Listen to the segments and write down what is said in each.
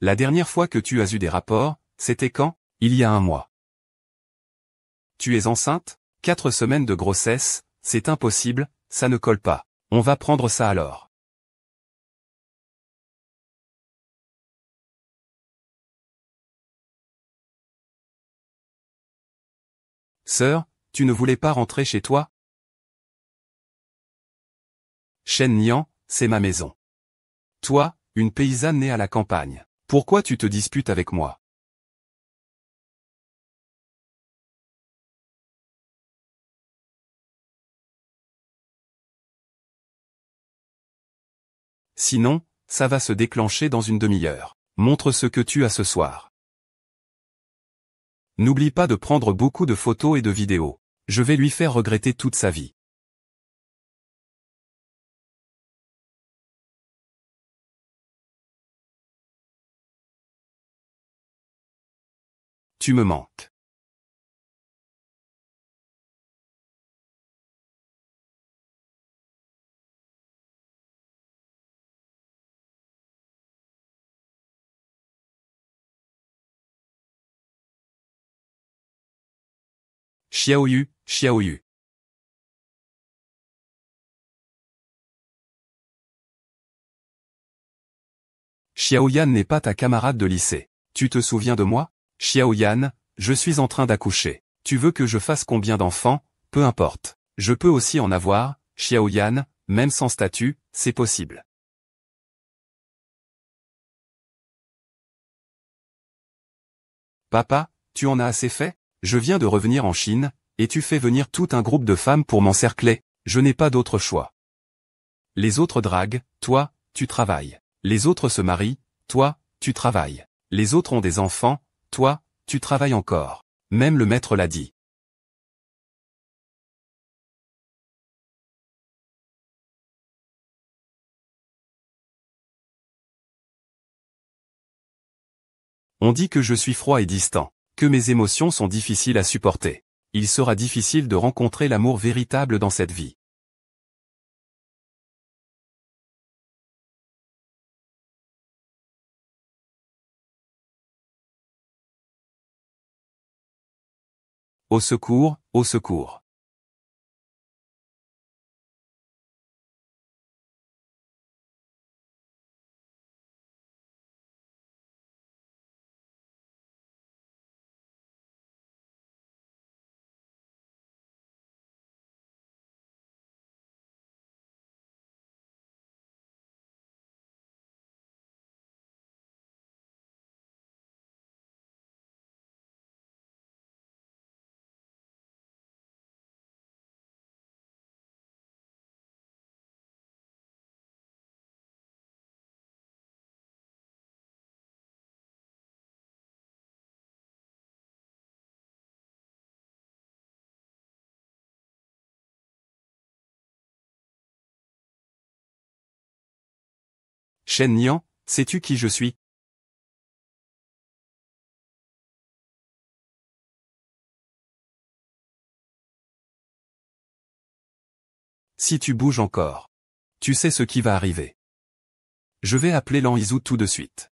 La dernière fois que tu as eu des rapports, c'était quand? Il y a un mois. Tu es enceinte? 4 semaines de grossesse, c'est impossible, ça ne colle pas. On va prendre ça alors. Sœur, tu ne voulais pas rentrer chez toi? Shen Nian, c'est ma maison. Toi, une paysanne née à la campagne. Pourquoi tu te disputes avec moi? Sinon, ça va se déclencher dans une demi-heure. Montre ce que tu as ce soir. N'oublie pas de prendre beaucoup de photos et de vidéos. Je vais lui faire regretter toute sa vie. Tu me manques. Xiaoyu, Xiaoyu. Xiaoyan n'est pas ta camarade de lycée. Tu te souviens de moi? Xiaoyan, je suis en train d'accoucher. Tu veux que je fasse combien d'enfants? Peu importe. Je peux aussi en avoir, Xiaoyan, même sans statut, c'est possible. Papa, tu en as assez fait? Je viens de revenir en Chine, et tu fais venir tout un groupe de femmes pour m'encercler. Je n'ai pas d'autre choix. Les autres draguent, toi, tu travailles. Les autres se marient, toi, tu travailles. Les autres ont des enfants, toi, tu travailles encore. Même le maître l'a dit. On dit que je suis froid et distant, que mes émotions sont difficiles à supporter. Il sera difficile de rencontrer l'amour véritable dans cette vie. Au secours, au secours. Shen Nian, sais-tu qui je suis? Si tu bouges encore, tu sais ce qui va arriver. Je vais appeler Lan Yizhu tout de suite.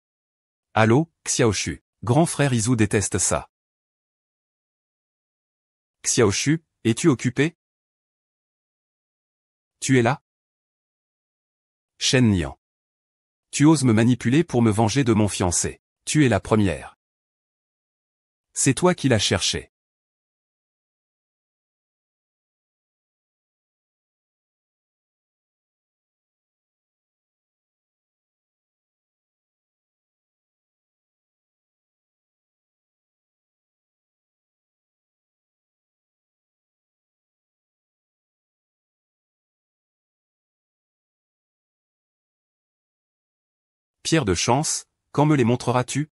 Allô, Xiaoshu. Grand frère Yizhu déteste ça. Xiaoshu, es-tu occupé? Tu es là? Shen Nian. Tu oses me manipuler pour me venger de mon fiancé. Tu es la première. C'est toi qui l'as cherché. Pierre de chance, quand me les montreras-tu?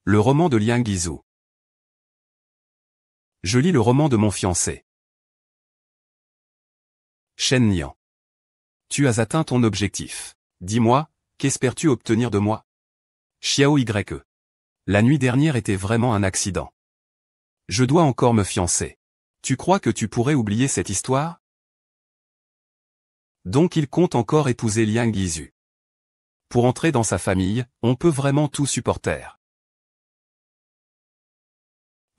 Le roman de Liang Yizhu. Je lis le roman de mon fiancé. Shen Nian. Tu as atteint ton objectif. Dis-moi, qu'espères-tu obtenir de moi? Xiao Ye. La nuit dernière était vraiment un accident. Je dois encore me fiancer. Tu crois que tu pourrais oublier cette histoire? Donc il compte encore épouser Liang Yizu. Pour entrer dans sa famille, on peut vraiment tout supporter.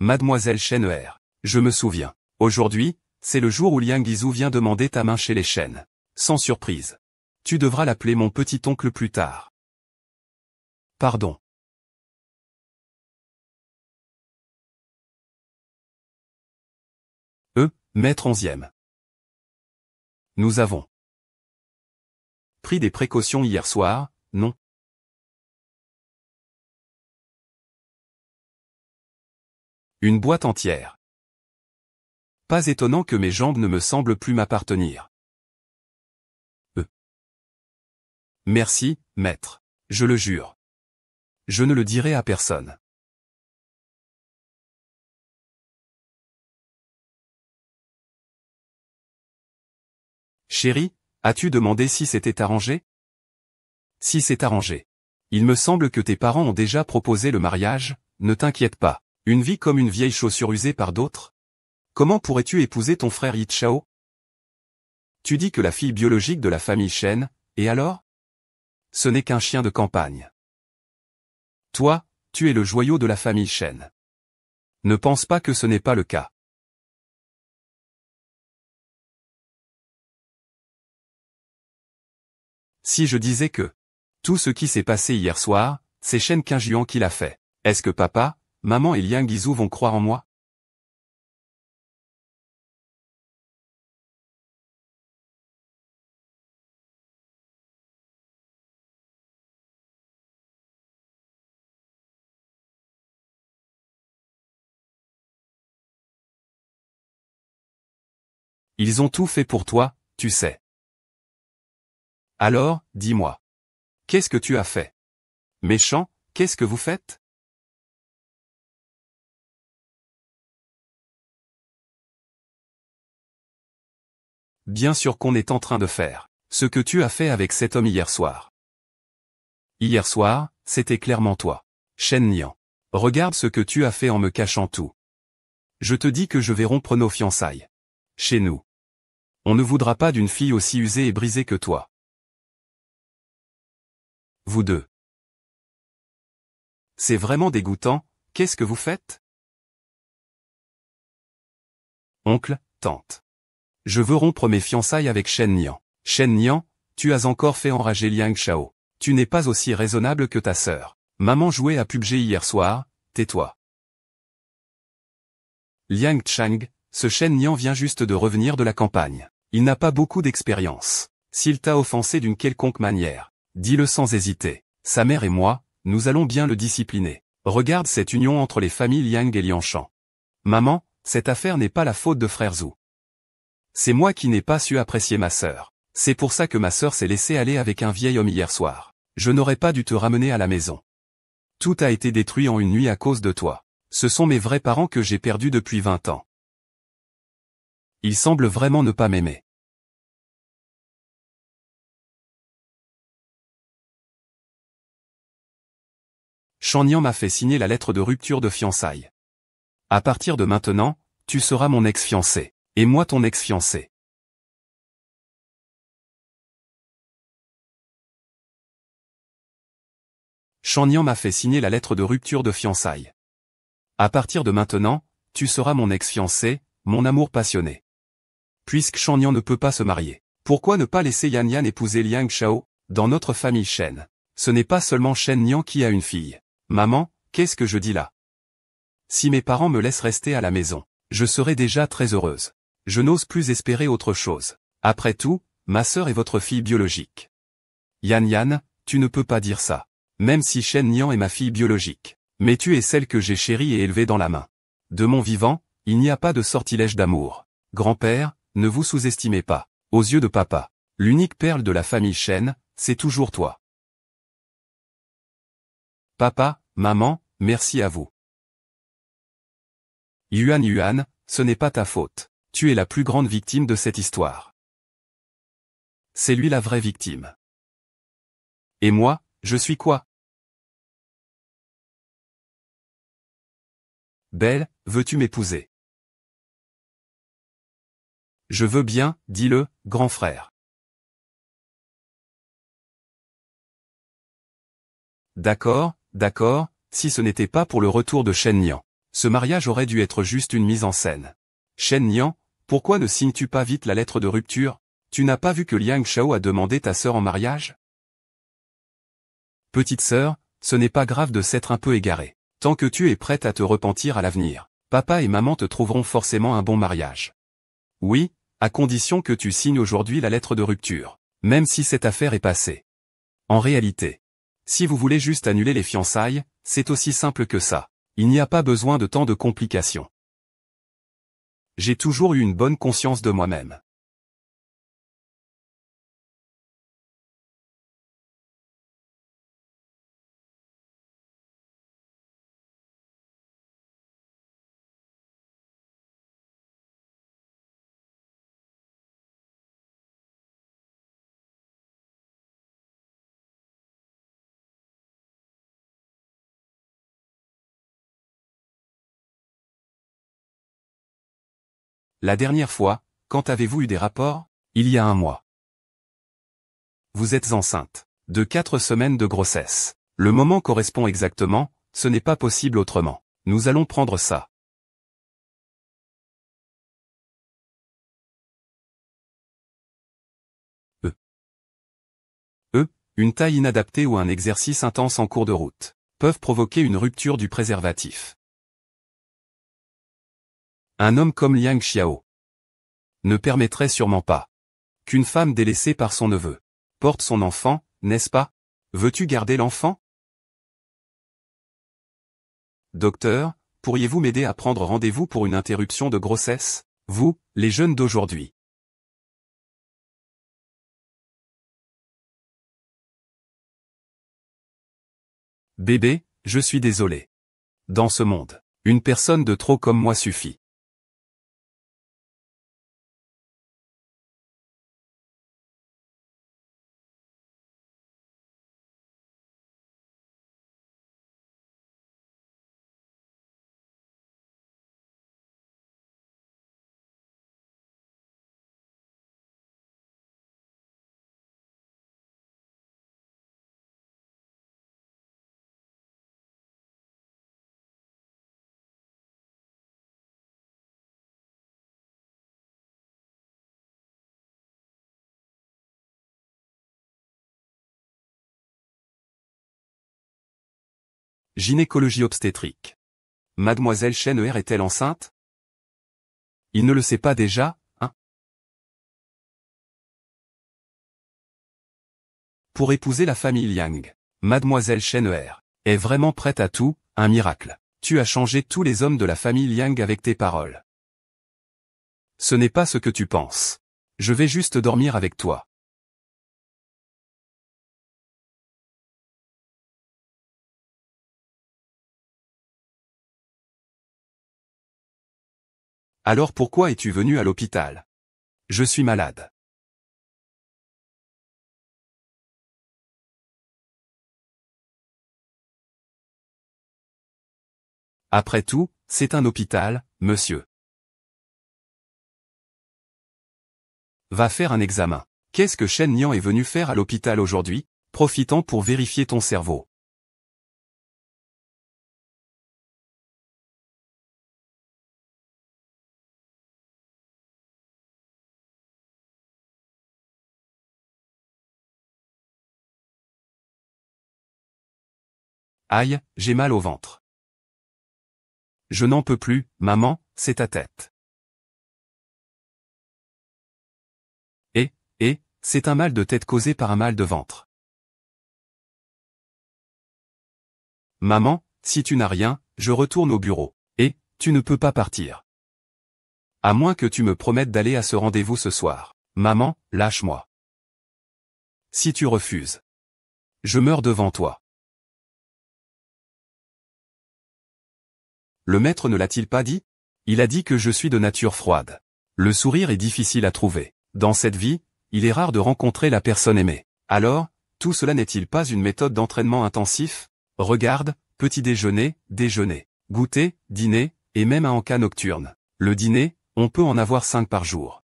Mademoiselle Shen Er. Je me souviens. Aujourd'hui, c'est le jour où Liang Yizu vient demander ta main chez les Shen. Sans surprise. Tu devras l'appeler mon petit-oncle plus tard. Pardon. Maître 11e. Nous avons pris des précautions hier soir, non? Une boîte entière. Pas étonnant que mes jambes ne me semblent plus m'appartenir. Merci, maître. Je le jure. Je ne le dirai à personne. Chérie, as-tu demandé si c'était arrangé? Si c'est arrangé. Il me semble que tes parents ont déjà proposé le mariage, ne t'inquiète pas. Une vie comme une vieille chaussure usée par d'autres? Comment pourrais-tu épouser ton frère Yi Chao? Tu dis que la fille biologique de la famille Shen, et alors? Ce n'est qu'un chien de campagne. Toi, tu es le joyau de la famille Shen. Ne pense pas que ce n'est pas le cas. Si je disais que tout ce qui s'est passé hier soir, c'est Shen Qingjuan qui l'a fait, est-ce que papa, maman et Liang Yizu vont croire en moi? Ils ont tout fait pour toi, tu sais. Alors, dis-moi. Qu'est-ce que tu as fait? Méchant, qu'est-ce que vous faites? Bien sûr qu'on est en train de faire ce que tu as fait avec cet homme hier soir. Hier soir, c'était clairement toi. Shen Nian. Regarde ce que tu as fait en me cachant tout. Je te dis que je vais rompre nos fiançailles. Chez nous. On ne voudra pas d'une fille aussi usée et brisée que toi. Vous deux. C'est vraiment dégoûtant, qu'est-ce que vous faites? Oncle, tante. Je veux rompre mes fiançailles avec Shen Nian. Shen Nian, tu as encore fait enrager Liang Chao. Tu n'es pas aussi raisonnable que ta sœur. Maman jouait à PUBG hier soir, tais-toi. Liang Chang, ce Shen Nian vient juste de revenir de la campagne. Il n'a pas beaucoup d'expérience. S'il t'a offensé d'une quelconque manière, dis-le sans hésiter. Sa mère et moi, nous allons bien le discipliner. Regarde cette union entre les familles Liang et Lianshan. Maman, cette affaire n'est pas la faute de frère Zhu. C'est moi qui n'ai pas su apprécier ma sœur. C'est pour ça que ma sœur s'est laissée aller avec un vieil homme hier soir. Je n'aurais pas dû te ramener à la maison. Tout a été détruit en une nuit à cause de toi. Ce sont mes vrais parents que j'ai perdus depuis 20 ans. Ils semblent vraiment ne pas m'aimer. Shen Nian m'a fait signer la lettre de rupture de fiançailles. À partir de maintenant, tu seras mon ex-fiancé, et moi ton ex-fiancé. Shen Nian m'a fait signer la lettre de rupture de fiançailles. À partir de maintenant, tu seras mon ex-fiancé, mon amour passionné. Puisque Shen Nian ne peut pas se marier, pourquoi ne pas laisser Yan Yan épouser Liang Chao? Dans notre famille Shen, ce n'est pas seulement Shen Nian qui a une fille. Maman, qu'est-ce que je dis là? Si mes parents me laissent rester à la maison, je serai déjà très heureuse. Je n'ose plus espérer autre chose. Après tout, ma sœur est votre fille biologique. Yan Yan, tu ne peux pas dire ça. Même si Shen Nian est ma fille biologique. Mais tu es celle que j'ai chérie et élevée dans la main. De mon vivant, il n'y a pas de sortilège d'amour. Grand-père, ne vous sous-estimez pas. Aux yeux de papa, l'unique perle de la famille Shen, c'est toujours toi. Papa, maman, merci à vous. Yuan Yuan, ce n'est pas ta faute. Tu es la plus grande victime de cette histoire. C'est lui la vraie victime. Et moi, je suis quoi? Belle, veux-tu m'épouser? Je veux bien, dis-le, grand frère. D'accord, d'accord, si ce n'était pas pour le retour de Shen Nian. Ce mariage aurait dû être juste une mise en scène. Shen Nian, pourquoi ne signes-tu pas vite la lettre de rupture? Tu n'as pas vu que Liang Shao a demandé ta sœur en mariage? Petite sœur, ce n'est pas grave de s'être un peu égaré. Tant que tu es prête à te repentir à l'avenir, papa et maman te trouveront forcément un bon mariage. Oui, à condition que tu signes aujourd'hui la lettre de rupture, même si cette affaire est passée. En réalité, si vous voulez juste annuler les fiançailles, c'est aussi simple que ça. Il n'y a pas besoin de tant de complications. J'ai toujours eu une bonne conscience de moi-même. La dernière fois, quand avez-vous eu des rapports? Il y a un mois. Vous êtes enceinte. De 4 semaines de grossesse. Le moment correspond exactement, ce n'est pas possible autrement. Nous allons prendre ça. E. Une taille inadaptée ou un exercice intense en cours de route peuvent provoquer une rupture du préservatif. Un homme comme Liang Xiao ne permettrait sûrement pas qu'une femme délaissée par son neveu porte son enfant, n'est-ce pas? Veux-tu garder l'enfant? Docteur, pourriez-vous m'aider à prendre rendez-vous pour une interruption de grossesse? Vous, les jeunes d'aujourd'hui. Bébé, je suis désolé. Dans ce monde, une personne de trop comme moi suffit. Gynécologie obstétrique. Mademoiselle Chen est-elle enceinte? Il ne le sait pas déjà, hein? Pour épouser la famille Liang, Mademoiselle Chen est vraiment prête à tout, un miracle. Tu as changé tous les hommes de la famille Liang avec tes paroles. Ce n'est pas ce que tu penses. Je vais juste dormir avec toi. Alors pourquoi es-tu venu à l'hôpital? Je suis malade. Après tout, c'est un hôpital, monsieur. Va faire un examen. Qu'est-ce que Shen Nian est venu faire à l'hôpital aujourd'hui? Profitant pour vérifier ton cerveau. Aïe, j'ai mal au ventre. Je n'en peux plus, maman, c'est ta tête. C'est un mal de tête causé par un mal de ventre. Maman, si tu n'as rien, je retourne au bureau. Et, tu ne peux pas partir. À moins que tu me promettes d'aller à ce rendez-vous ce soir. Maman, lâche-moi. Si tu refuses, je meurs devant toi. Le maître ne l'a-t-il pas dit? Il a dit que je suis de nature froide. Le sourire est difficile à trouver. Dans cette vie, il est rare de rencontrer la personne aimée. Alors, tout cela n'est-il pas une méthode d'entraînement intensif? Regarde, petit déjeuner, déjeuner, goûter, dîner, et même un encas nocturne. Le dîner, on peut en avoir 5 par jour.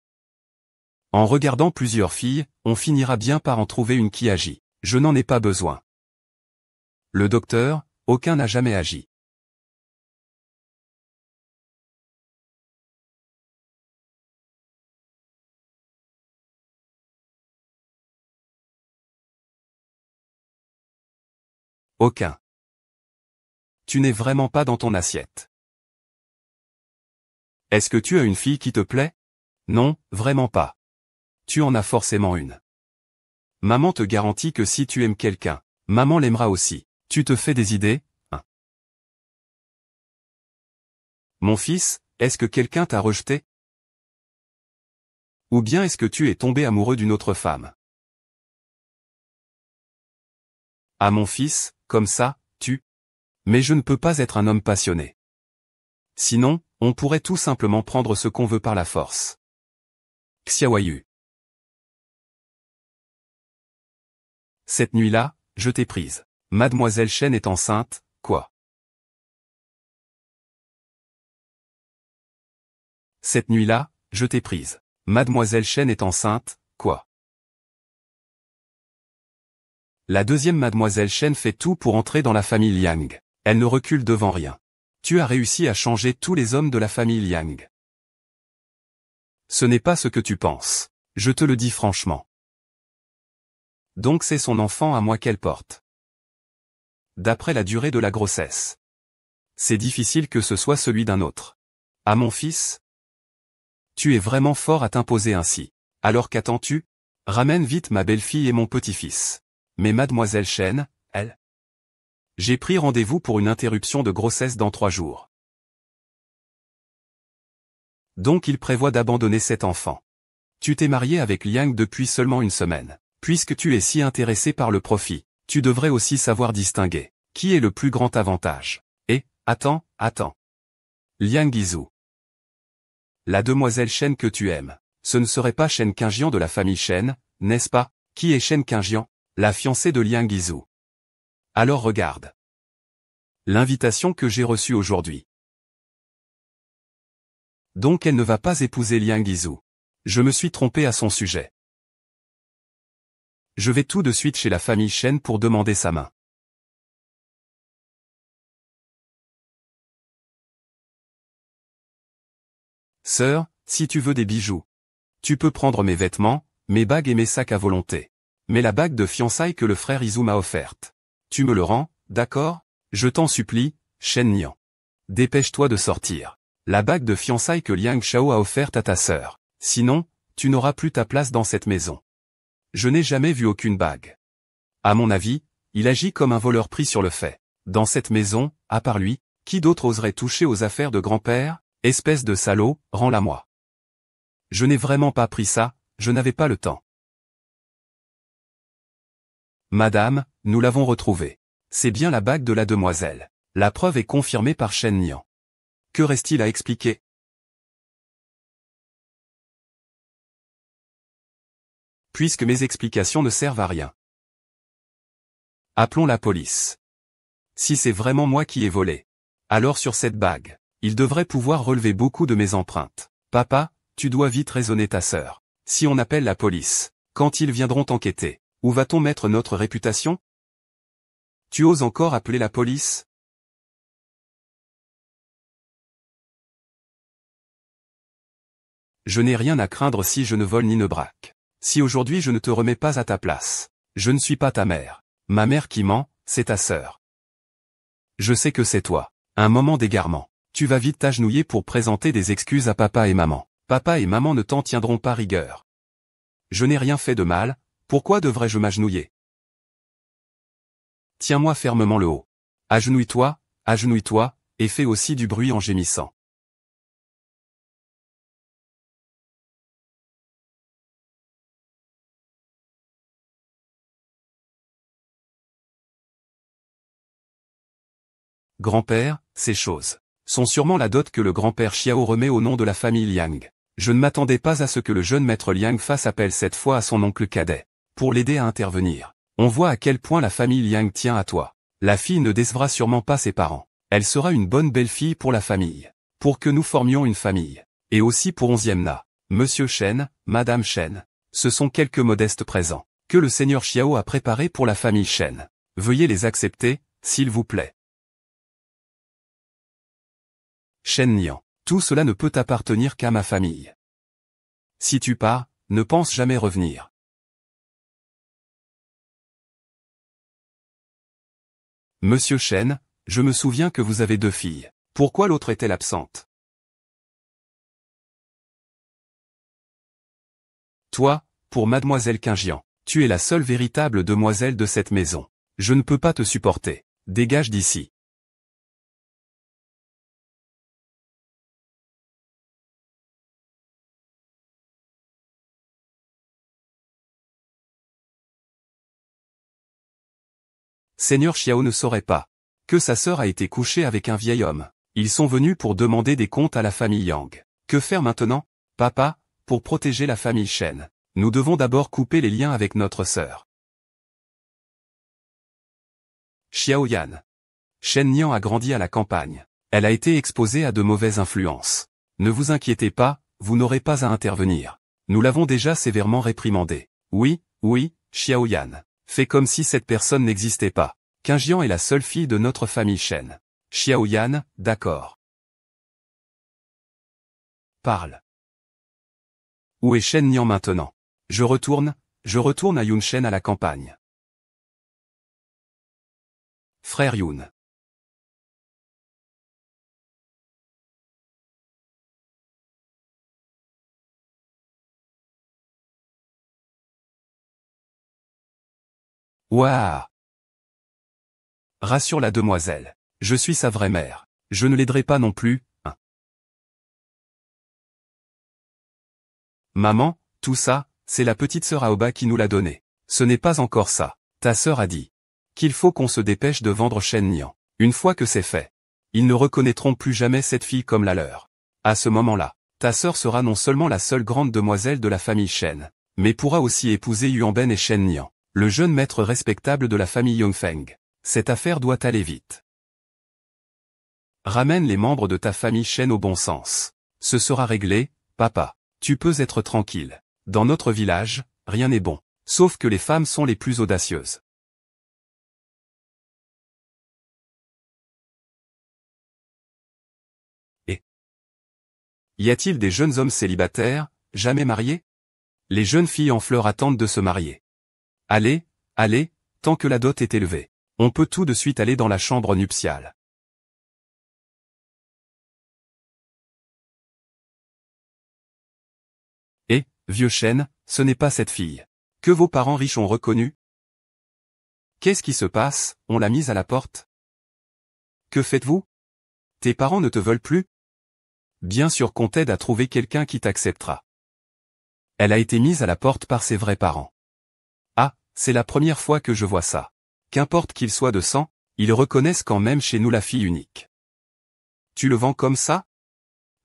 En regardant plusieurs filles, on finira bien par en trouver une qui agit. Je n'en ai pas besoin. Le docteur, aucun n'a jamais agi. Aucun. Tu n'es vraiment pas dans ton assiette. Est-ce que tu as une fille qui te plaît? Non, vraiment pas. Tu en as forcément une. Maman te garantit que si tu aimes quelqu'un, maman l'aimera aussi. Tu te fais des idées, hein? Mon fils, est-ce que quelqu'un t'a rejeté? Ou bien est-ce que tu es tombé amoureux d'une autre femme? Ah mon fils, comme ça, tu... Mais je ne peux pas être un homme passionné. Sinon, on pourrait tout simplement prendre ce qu'on veut par la force. Xiaoyu. Cette nuit-là, je t'ai prise. Mademoiselle Chen est enceinte, quoi? Cette nuit-là, je t'ai prise. Mademoiselle Chen est enceinte, quoi? La deuxième Mademoiselle Chen fait tout pour entrer dans la famille Liang. Elle ne recule devant rien. Tu as réussi à changer tous les hommes de la famille Liang. Ce n'est pas ce que tu penses. Je te le dis franchement. Donc c'est son enfant à moi qu'elle porte. D'après la durée de la grossesse. C'est difficile que ce soit celui d'un autre. Ah mon fils? Tu es vraiment fort à t'imposer ainsi. Alors qu'attends-tu? Ramène vite ma belle-fille et mon petit-fils. Mais Mademoiselle Chen, elle? J'ai pris rendez-vous pour une interruption de grossesse dans 3 jours. Donc il prévoit d'abandonner cet enfant. Tu t'es marié avec Liang depuis seulement 1 semaine. Puisque tu es si intéressé par le profit, tu devrais aussi savoir distinguer qui est le plus grand avantage. Et, attends. Liang Yizhu. La demoiselle Chen que tu aimes, ce ne serait pas Shen Qingjian de la famille Shen, n'est-ce pas? Qui est Shen Qingjian? La fiancée de Liang Yizhu. Alors regarde. L'invitation que j'ai reçue aujourd'hui. Donc elle ne va pas épouser Liang Yizhu. Je me suis trompé à son sujet. Je vais tout de suite chez la famille Shen pour demander sa main. Sœur, si tu veux des bijoux, tu peux prendre mes vêtements, mes bagues et mes sacs à volonté. Mais la bague de fiançailles que le frère Yizhu m'a offerte. Tu me le rends, d'accord? Je t'en supplie, Shen Nian. Dépêche-toi de sortir. La bague de fiançailles que Liang Shao a offerte à ta sœur. Sinon, tu n'auras plus ta place dans cette maison. Je n'ai jamais vu aucune bague. À mon avis, il agit comme un voleur pris sur le fait. Dans cette maison, à part lui, qui d'autre oserait toucher aux affaires de grand-père? Espèce de salaud, rends-la-moi. Je n'ai vraiment pas pris ça, je n'avais pas le temps. Madame, nous l'avons retrouvée. C'est bien la bague de la demoiselle. La preuve est confirmée par Shen Nian. Que reste-t-il à expliquer? Puisque mes explications ne servent à rien. Appelons la police. Si c'est vraiment moi qui ai volé, alors sur cette bague, il devrait pouvoir relever beaucoup de mes empreintes. Papa, tu dois vite raisonner ta sœur. Si on appelle la police, quand ils viendront enquêter, où va-t-on mettre notre réputation? Tu oses encore appeler la police? Je n'ai rien à craindre si je ne vole ni ne braque. Si aujourd'hui je ne te remets pas à ta place, je ne suis pas ta mère. Ma mère qui ment, c'est ta sœur. Je sais que c'est toi. Un moment d'égarement. Tu vas vite t'agenouiller pour présenter des excuses à papa et maman. Papa et maman ne t'en tiendront pas rigueur. Je n'ai rien fait de mal, pourquoi devrais-je m'agenouiller? Tiens-moi fermement le haut. Agenouille-toi, et fais aussi du bruit en gémissant. Grand-père, ces choses. sont sûrement la dot que le grand-père Xiao remet au nom de la famille Liang. Je ne m'attendais pas à ce que le jeune maître Liang fasse appel cette fois à son oncle cadet, pour l'aider à intervenir. On voit à quel point la famille Liang tient à toi. La fille ne décevra sûrement pas ses parents. Elle sera une bonne belle-fille pour la famille. Pour que nous formions une famille. Et aussi pour 11e Na. Monsieur Shen, Madame Shen. Ce sont quelques modestes présents que le seigneur Xiao a préparés pour la famille Shen. Veuillez les accepter, s'il vous plaît. Shen Nian. Tout cela ne peut appartenir qu'à ma famille. Si tu pars, ne pense jamais revenir. Monsieur Shen, je me souviens que vous avez 2 filles. Pourquoi l'autre est-elle absente? Toi, pour mademoiselle Qingjian, tu es la seule véritable demoiselle de cette maison. Je ne peux pas te supporter. Dégage d'ici. Seigneur Xiao ne saurait pas que sa sœur a été couchée avec un vieil homme. Ils sont venus pour demander des comptes à la famille Yang. Que faire maintenant, papa, pour protéger la famille Shen? Nous devons d'abord couper les liens avec notre sœur. Xiao Yan. Shen Nian a grandi à la campagne. Elle a été exposée à de mauvaises influences. Ne vous inquiétez pas, vous n'aurez pas à intervenir. Nous l'avons déjà sévèrement réprimandée. Oui, Xiao Yan. Fais comme si cette personne n'existait pas. Qingjian est la seule fille de notre famille Shen. Xiao Yan, d'accord. Parle. Où est Shen Nian maintenant? Je retourne à Yunshen à la campagne. Frère Yun. Ouah! Rassure la demoiselle. Je suis sa vraie mère. Je ne l'aiderai pas non plus, hein. Maman, tout ça, c'est la petite sœur Aoba qui nous l'a donné. Ce n'est pas encore ça. Ta sœur a dit qu'il faut qu'on se dépêche de vendre Shen Nian. Une fois que c'est fait, ils ne reconnaîtront plus jamais cette fille comme la leur. À ce moment-là, ta sœur sera non seulement la seule grande demoiselle de la famille Shen, mais pourra aussi épouser Yuanben et Shen Nian, le jeune maître respectable de la famille Yongfeng. Cette affaire doit aller vite. Ramène les membres de ta famille Shen au bon sens. Ce sera réglé, papa. Tu peux être tranquille. Dans notre village, rien n'est bon. Sauf que les femmes sont les plus audacieuses. Et y a-t-il des jeunes hommes célibataires, jamais mariés? Les jeunes filles en fleurs attendent de se marier. Allez, tant que la dot est élevée. On peut tout de suite aller dans la chambre nuptiale. Et, vieux Shen, ce n'est pas cette fille que vos parents riches ont reconnue? Qu'est-ce qui se passe? On l'a mise à la porte? Que faites-vous? Tes parents ne te veulent plus? Bien sûr qu'on t'aide à trouver quelqu'un qui t'acceptera. Elle a été mise à la porte par ses vrais parents. Ah, c'est la première fois que je vois ça. Qu'importe qu'il soit de sang, ils reconnaissent quand même chez nous la fille unique. Tu le vends comme ça?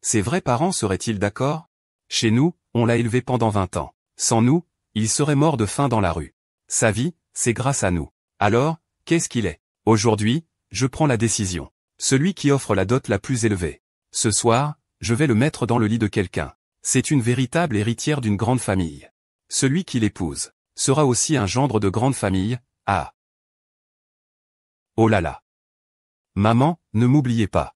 Ses vrais parents seraient-ils d'accord? Chez nous, on l'a élevé pendant 20 ans. Sans nous, il serait mort de faim dans la rue. Sa vie, c'est grâce à nous. Alors, qu'est-ce qu'il est? Aujourd'hui, je prends la décision. Celui qui offre la dot la plus élevée. Ce soir, je vais le mettre dans le lit de quelqu'un. C'est une véritable héritière d'une grande famille. Celui qui l'épouse sera aussi un gendre de grande famille. Ah! Oh là là! Maman, ne m'oubliez pas.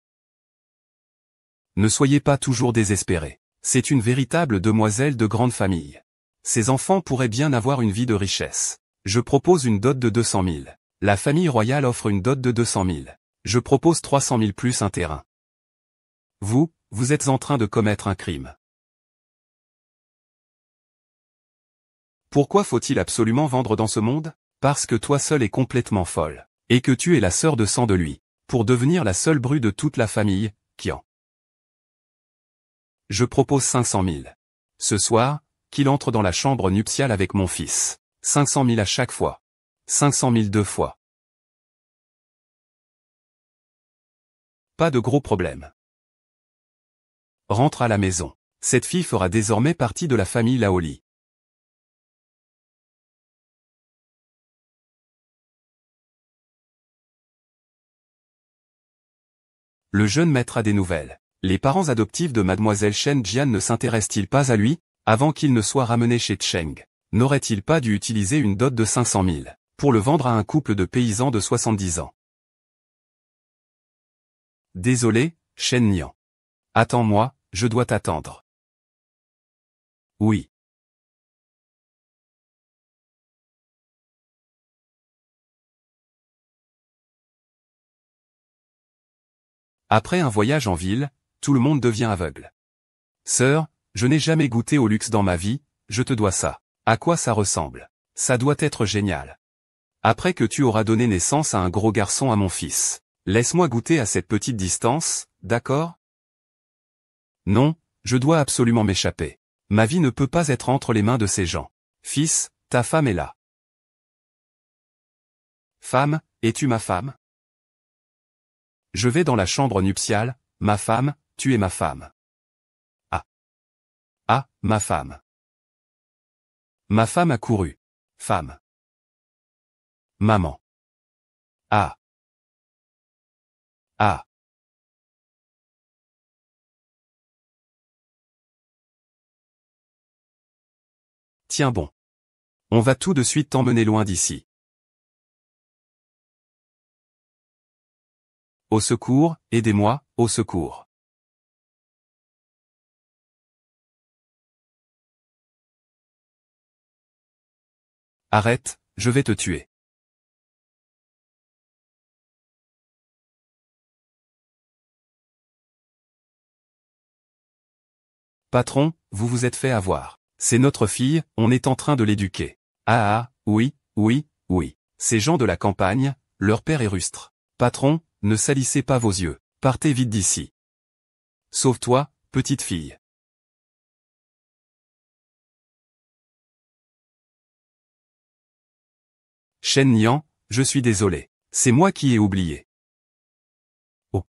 Ne soyez pas toujours désespérés. C'est une véritable demoiselle de grande famille. Ces enfants pourraient bien avoir une vie de richesse. Je propose une dot de 200 000. La famille royale offre une dot de 200 000. Je propose 300 000 plus un terrain. Vous êtes en train de commettre un crime. Pourquoi faut-il absolument vendre dans ce monde? Parce que toi seul es complètement folle. Et que tu es la sœur de sang de lui. Pour devenir la seule bru de toute la famille, Qian. Je propose 500 000. Ce soir, qu'il entre dans la chambre nuptiale avec mon fils. 500 000 à chaque fois. 500 000 2 fois. Pas de gros problème. Rentre à la maison. Cette fille fera désormais partie de la famille Laoli. Le jeune maître a des nouvelles. Les parents adoptifs de mademoiselle Chen Jian ne s'intéressent-ils pas à lui, avant qu'il ne soit ramené chez Cheng? N'aurait-il pas dû utiliser une dot de 500 000, pour le vendre à un couple de paysans de 70 ans? Désolé, Shen Nian. Attends-moi, je dois t'attendre. Oui. Après un voyage en ville, tout le monde devient aveugle. Sœur, je n'ai jamais goûté au luxe dans ma vie, je te dois ça. À quoi ça ressemble? Ça doit être génial. Après que tu auras donné naissance à un gros garçon à mon fils. Laisse-moi goûter à cette petite distance, d'accord? Non, je dois absolument m'échapper. Ma vie ne peut pas être entre les mains de ces gens. Fils, ta femme est là. Femme, es-tu ma femme? Je vais dans la chambre nuptiale, ma femme, tu es ma femme. Ah. Ah, ma femme. Ma femme a couru. Femme. Maman. Ah. Ah. Tiens bon. On va tout de suite t'emmener loin d'ici. Au secours, aidez-moi, au secours. Arrête, je vais te tuer. Patron, vous vous êtes fait avoir. C'est notre fille, on est en train de l'éduquer. Ah ah, oui, oui, oui. Ces gens de la campagne, leur père est rustre. Patron, ne salissez pas vos yeux. Partez vite d'ici. Sauve-toi, petite fille. Shen Nian, je suis désolé. C'est moi qui ai oublié. Oh.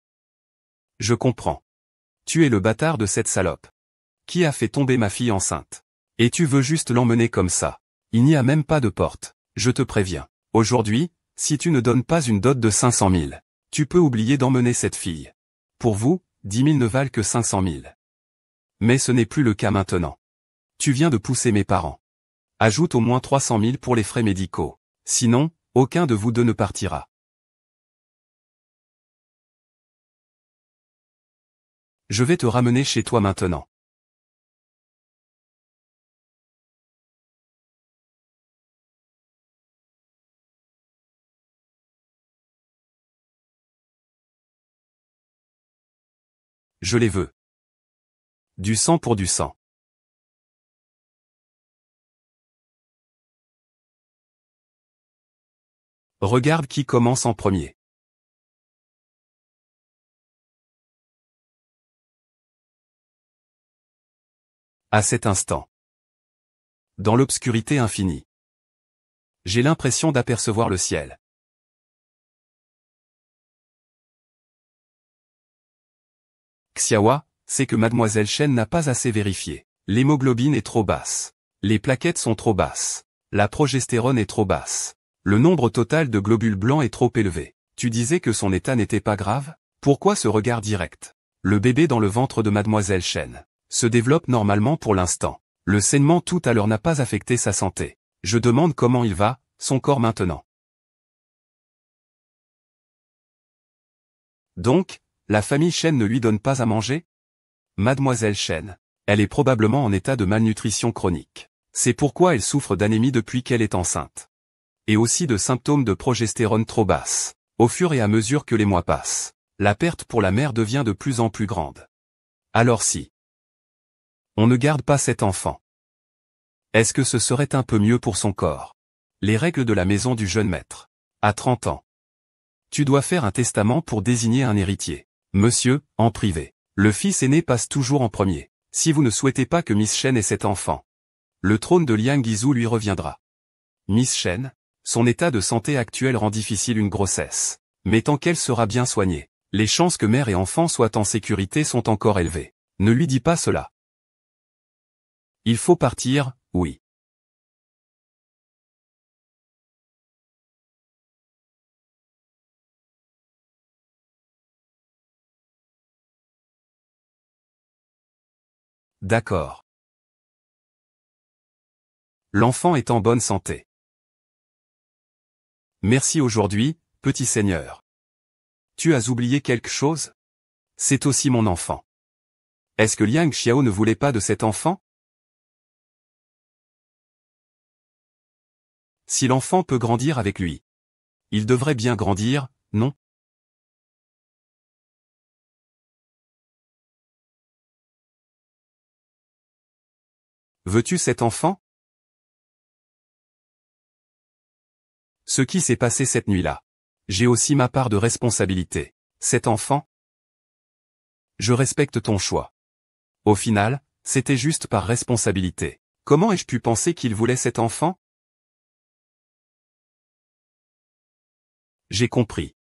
Je comprends. Tu es le bâtard de cette salope. Qui a fait tomber ma fille enceinte? Et tu veux juste l'emmener comme ça. Il n'y a même pas de porte. Je te préviens. Aujourd'hui, si tu ne donnes pas une dot de 500 000, tu peux oublier d'emmener cette fille. Pour vous, 10 000 ne valent que 500 000. Mais ce n'est plus le cas maintenant. Tu viens de pousser mes parents. Ajoute au moins 300 000 pour les frais médicaux. Sinon, aucun de vous deux ne partira. Je vais te ramener chez toi maintenant. Je les veux. Du sang pour du sang. Regarde qui commence en premier. À cet instant. Dans l'obscurité infinie. J'ai l'impression d'apercevoir le ciel. Xiaowa, c'est que mademoiselle Chen n'a pas assez vérifié. L'hémoglobine est trop basse. Les plaquettes sont trop basses. La progestérone est trop basse. Le nombre total de globules blancs est trop élevé. Tu disais que son état n'était pas grave? Pourquoi ce regard direct? Le bébé dans le ventre de mademoiselle Chen se développe normalement pour l'instant. Le saignement tout à l'heure n'a pas affecté sa santé. Je demande comment il va, son corps maintenant. Donc, la famille Chen ne lui donne pas à manger? Mademoiselle Chen, elle est probablement en état de malnutrition chronique. C'est pourquoi elle souffre d'anémie depuis qu'elle est enceinte. Et aussi de symptômes de progestérone trop basse. Au fur et à mesure que les mois passent, la perte pour la mère devient de plus en plus grande. Alors si on ne garde pas cet enfant, est-ce que ce serait un peu mieux pour son corps? Les règles de la maison du jeune maître. À 30 ans. Tu dois faire un testament pour désigner un héritier. Monsieur, en privé. Le fils aîné passe toujours en premier. Si vous ne souhaitez pas que Miss Chen ait cet enfant, le trône de Liang Guizhou lui reviendra. Miss Chen, son état de santé actuel rend difficile une grossesse. Mais tant qu'elle sera bien soignée, Les chances que mère et enfant soient en sécurité sont encore élevées. Ne lui dis pas cela. Il faut partir, oui. D'accord. L'enfant est en bonne santé. Merci aujourd'hui, petit seigneur. Tu as oublié quelque chose? C'est aussi mon enfant. Est-ce que Liang Xiao ne voulait pas de cet enfant? Si l'enfant peut grandir avec lui. Il devrait bien grandir, non? Veux-tu cet enfant? Ce qui s'est passé cette nuit-là. J'ai aussi ma part de responsabilité. Cet enfant? Je respecte ton choix. Au final, c'était juste par responsabilité. Comment ai-je pu penser qu'il voulait cet enfant? J'ai compris.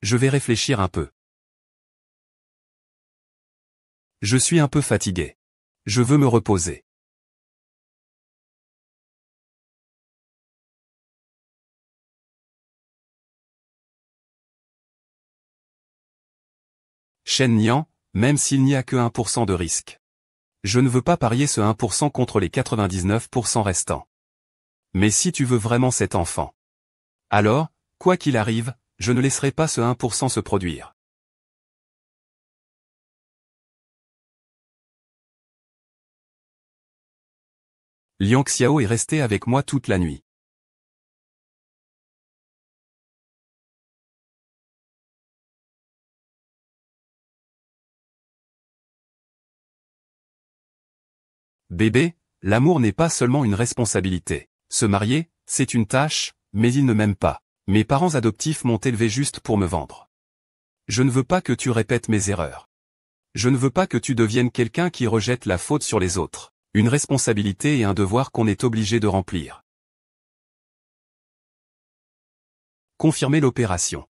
Je vais réfléchir un peu. Je suis un peu fatigué. Je veux me reposer. Shen Nian, même s'il n'y a que 1% de risque. Je ne veux pas parier ce 1% contre les 99% restants. Mais si tu veux vraiment cet enfant. Alors, quoi qu'il arrive, je ne laisserai pas ce 1% se produire. Liang Xiao est resté avec moi toute la nuit. Bébé, l'amour n'est pas seulement une responsabilité. Se marier, c'est une tâche, mais il ne m'aime pas. Mes parents adoptifs m'ont élevé juste pour me vendre. Je ne veux pas que tu répètes mes erreurs. Je ne veux pas que tu deviennes quelqu'un qui rejette la faute sur les autres. Une responsabilité et un devoir qu'on est obligé de remplir. Confirmer l'opération.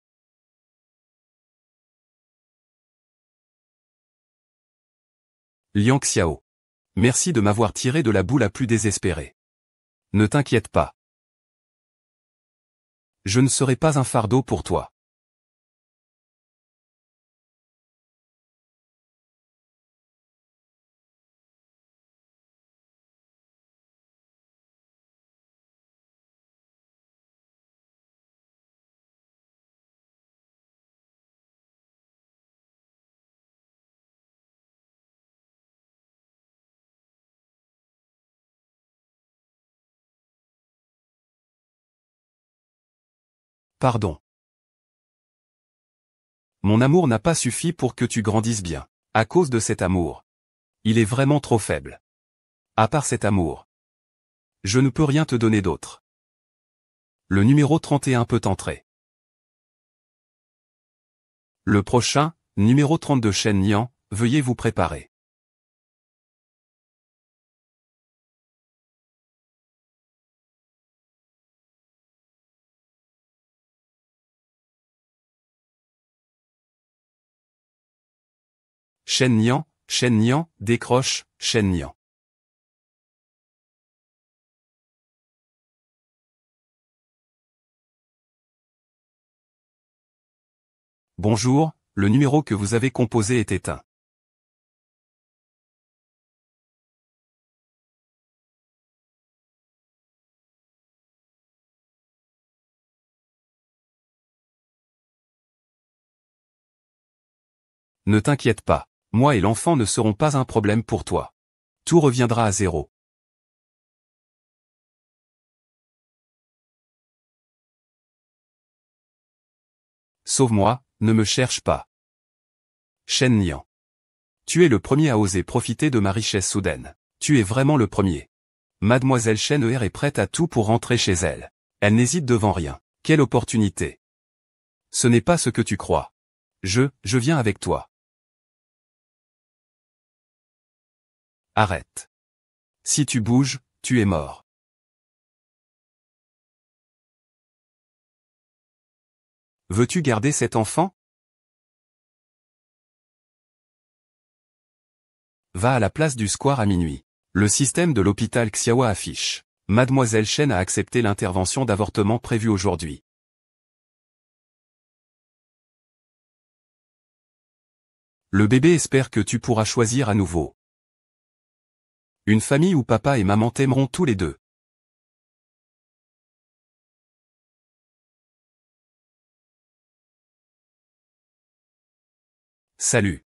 Liang Xiao. Merci de m'avoir tiré de la boue la plus désespérée. Ne t'inquiète pas. Je ne serai pas un fardeau pour toi. Pardon. Mon amour n'a pas suffi pour que tu grandisses bien. À cause de cet amour. Il est vraiment trop faible. À part cet amour. Je ne peux rien te donner d'autre. Le numéro 31 peut entrer. Le prochain, numéro 32 Shen Nian, veuillez vous préparer. Shen Nian, décroche, Shen Nian. Bonjour, le numéro que vous avez composé est éteint. Ne t'inquiète pas, moi et l'enfant ne seront pas un problème pour toi. Tout reviendra à zéro. Sauve-moi, ne me cherche pas. Shen Nian. Tu es le premier à oser profiter de ma richesse soudaine. Tu es vraiment le premier. Mademoiselle Shen Er est prête à tout pour rentrer chez elle. Elle n'hésite devant rien. Quelle opportunité. Ce n'est pas ce que tu crois. Je viens avec toi. Arrête. Si tu bouges, tu es mort. Veux-tu garder cet enfant? va à la place du square à minuit. Le système de l'hôpital Xiaowa affiche. Mademoiselle Chen a accepté l'intervention d'avortement prévue aujourd'hui. Le bébé espère que tu pourras choisir à nouveau. Une famille où papa et maman t'aimeront tous les deux. Salut.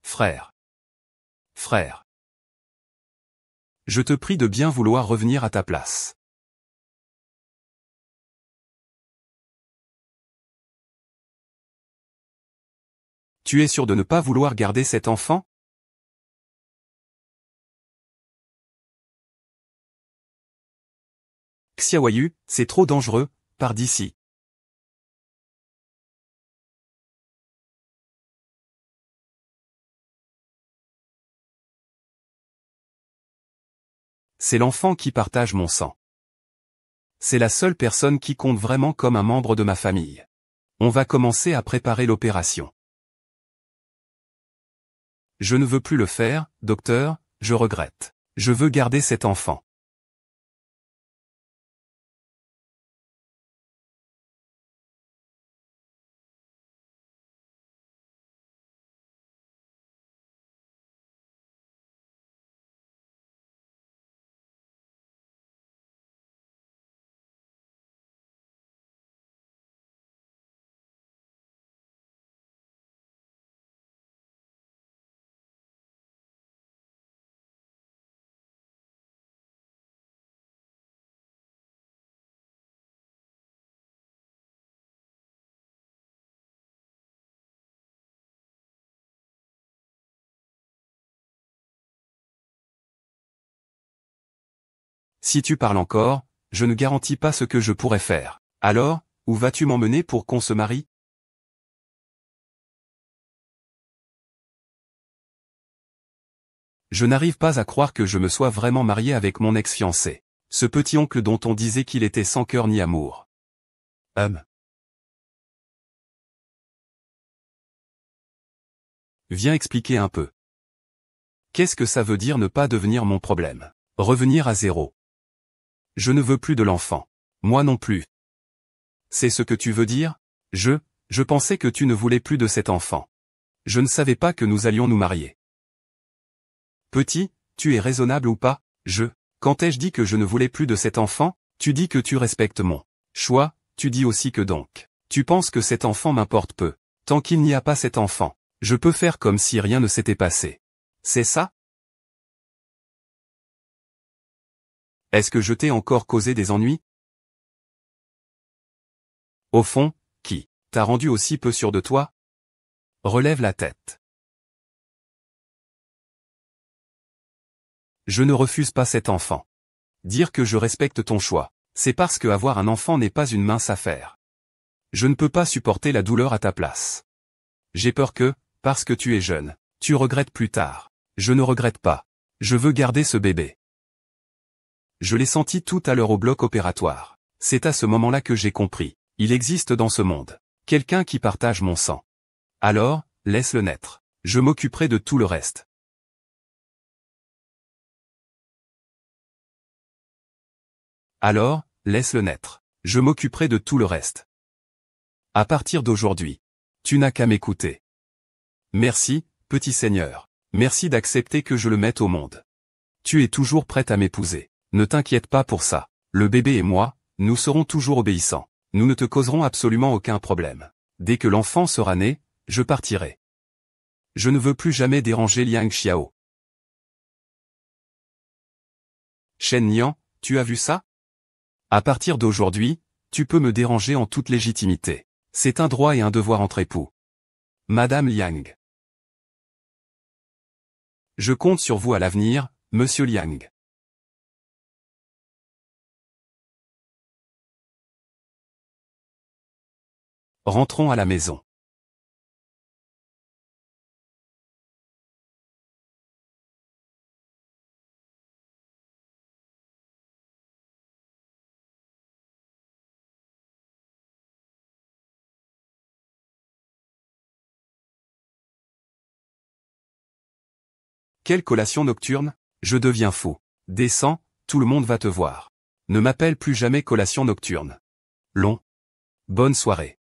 Frère. Frère. Je te prie de bien vouloir revenir à ta place. Tu es sûr de ne pas vouloir garder cet enfant? Xiaoyu, c'est trop dangereux, pars d'ici. C'est l'enfant qui partage mon sang. C'est la seule personne qui compte vraiment comme un membre de ma famille. On va commencer à préparer l'opération. Je ne veux plus le faire, docteur, je regrette. Je veux garder cet enfant. Si tu parles encore, je ne garantis pas ce que je pourrais faire. Alors, où vas-tu m'emmener pour qu'on se marie? Je n'arrive pas à croire que je me sois vraiment marié avec mon ex-fiancé. Ce petit oncle dont on disait qu'il était sans cœur ni amour. Viens expliquer un peu. Qu'est-ce que ça veut dire ne pas devenir mon problème? Revenir à zéro. Je ne veux plus de l'enfant. Moi non plus. C'est ce que tu veux dire? Je pensais que tu ne voulais plus de cet enfant. Je ne savais pas que nous allions nous marier. Petit, tu es raisonnable ou pas? Quand ai-je dit que je ne voulais plus de cet enfant? Tu dis que tu respectes mon choix, tu dis aussi que donc, tu penses que cet enfant m'importe peu. Tant qu'il n'y a pas cet enfant, je peux faire comme si rien ne s'était passé. C'est ça? Est-ce que je t'ai encore causé des ennuis? Au fond, qui t'a rendu aussi peu sûr de toi? Relève la tête. Je ne refuse pas cet enfant. Dire que je respecte ton choix, c'est parce que avoir un enfant n'est pas une mince affaire. Je ne peux pas supporter la douleur à ta place. J'ai peur que, parce que tu es jeune, tu regrettes plus tard. Je ne regrette pas. Je veux garder ce bébé. Je l'ai senti tout à l'heure au bloc opératoire. C'est à ce moment-là que j'ai compris. Il existe dans ce monde quelqu'un qui partage mon sang. Alors, laisse-le naître. Je m'occuperai de tout le reste. Alors, laisse-le naître. Je m'occuperai de tout le reste. À partir d'aujourd'hui, tu n'as qu'à m'écouter. Merci, petit seigneur. Merci d'accepter que je le mette au monde. Tu es toujours prête à m'épouser. Ne t'inquiète pas pour ça. Le bébé et moi, nous serons toujours obéissants. Nous ne te causerons absolument aucun problème. Dès que l'enfant sera né, je partirai. Je ne veux plus jamais déranger Liang Xiao. Shen Nian, tu as vu ça? À partir d'aujourd'hui, tu peux me déranger en toute légitimité. C'est un droit et un devoir entre époux. Madame Liang. Je compte sur vous à l'avenir, Monsieur Liang. Rentrons à la maison. Quelle collation nocturne? Je deviens fou. Descends, tout le monde va te voir. Ne m'appelle plus jamais collation nocturne. Long. Bonne soirée.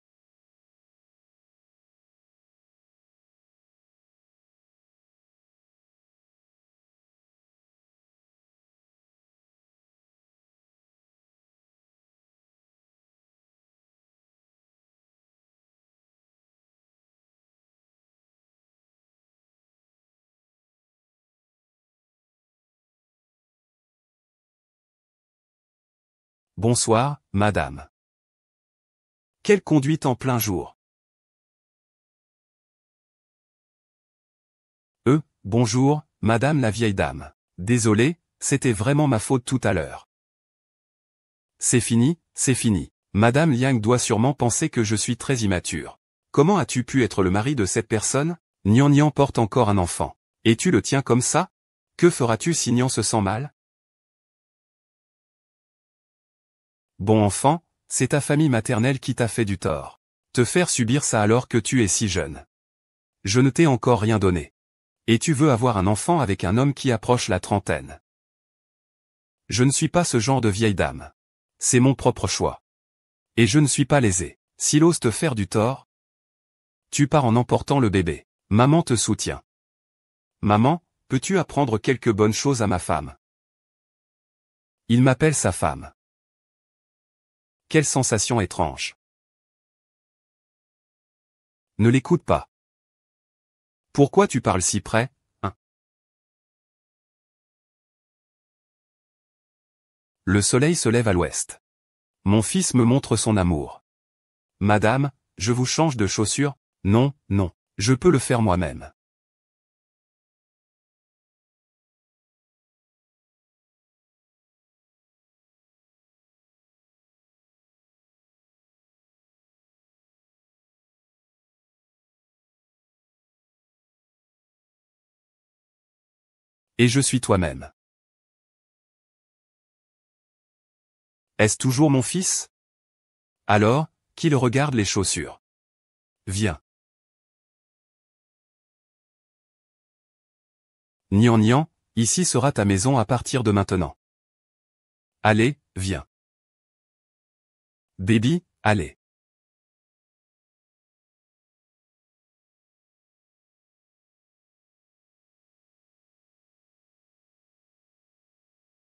Bonsoir, madame. Quelle conduite en plein jour. Bonjour, madame la vieille dame. Désolé, c'était vraiment ma faute tout à l'heure. C'est fini, c'est fini. Madame Liang doit sûrement penser que je suis très immature. Comment as-tu pu être le mari de cette personne? Nian Nian porte encore un enfant. Et tu le tiens comme ça? Que feras-tu si Nian se sent mal? Bon enfant, c'est ta famille maternelle qui t'a fait du tort. Te faire subir ça alors que tu es si jeune. Je ne t'ai encore rien donné. Et tu veux avoir un enfant avec un homme qui approche la trentaine. Je ne suis pas ce genre de vieille dame. C'est mon propre choix. Et je ne suis pas lésé. S'il ose te faire du tort, tu pars en emportant le bébé. Maman te soutient. Maman, peux-tu apprendre quelques bonnes choses à ma femme? Il m'appelle sa femme. Quelle sensation étrange. Ne l'écoute pas. Pourquoi tu parles si près, hein? Le soleil se lève à l'ouest. Mon fils me montre son amour. Madame, je vous change de chaussures? Non, non, je peux le faire moi-même. Et je suis toi-même. Est-ce toujours mon fils? Alors, qu'il regarde les chaussures. Viens. Nian Nian, ici sera ta maison à partir de maintenant. Allez, viens. Baby, allez.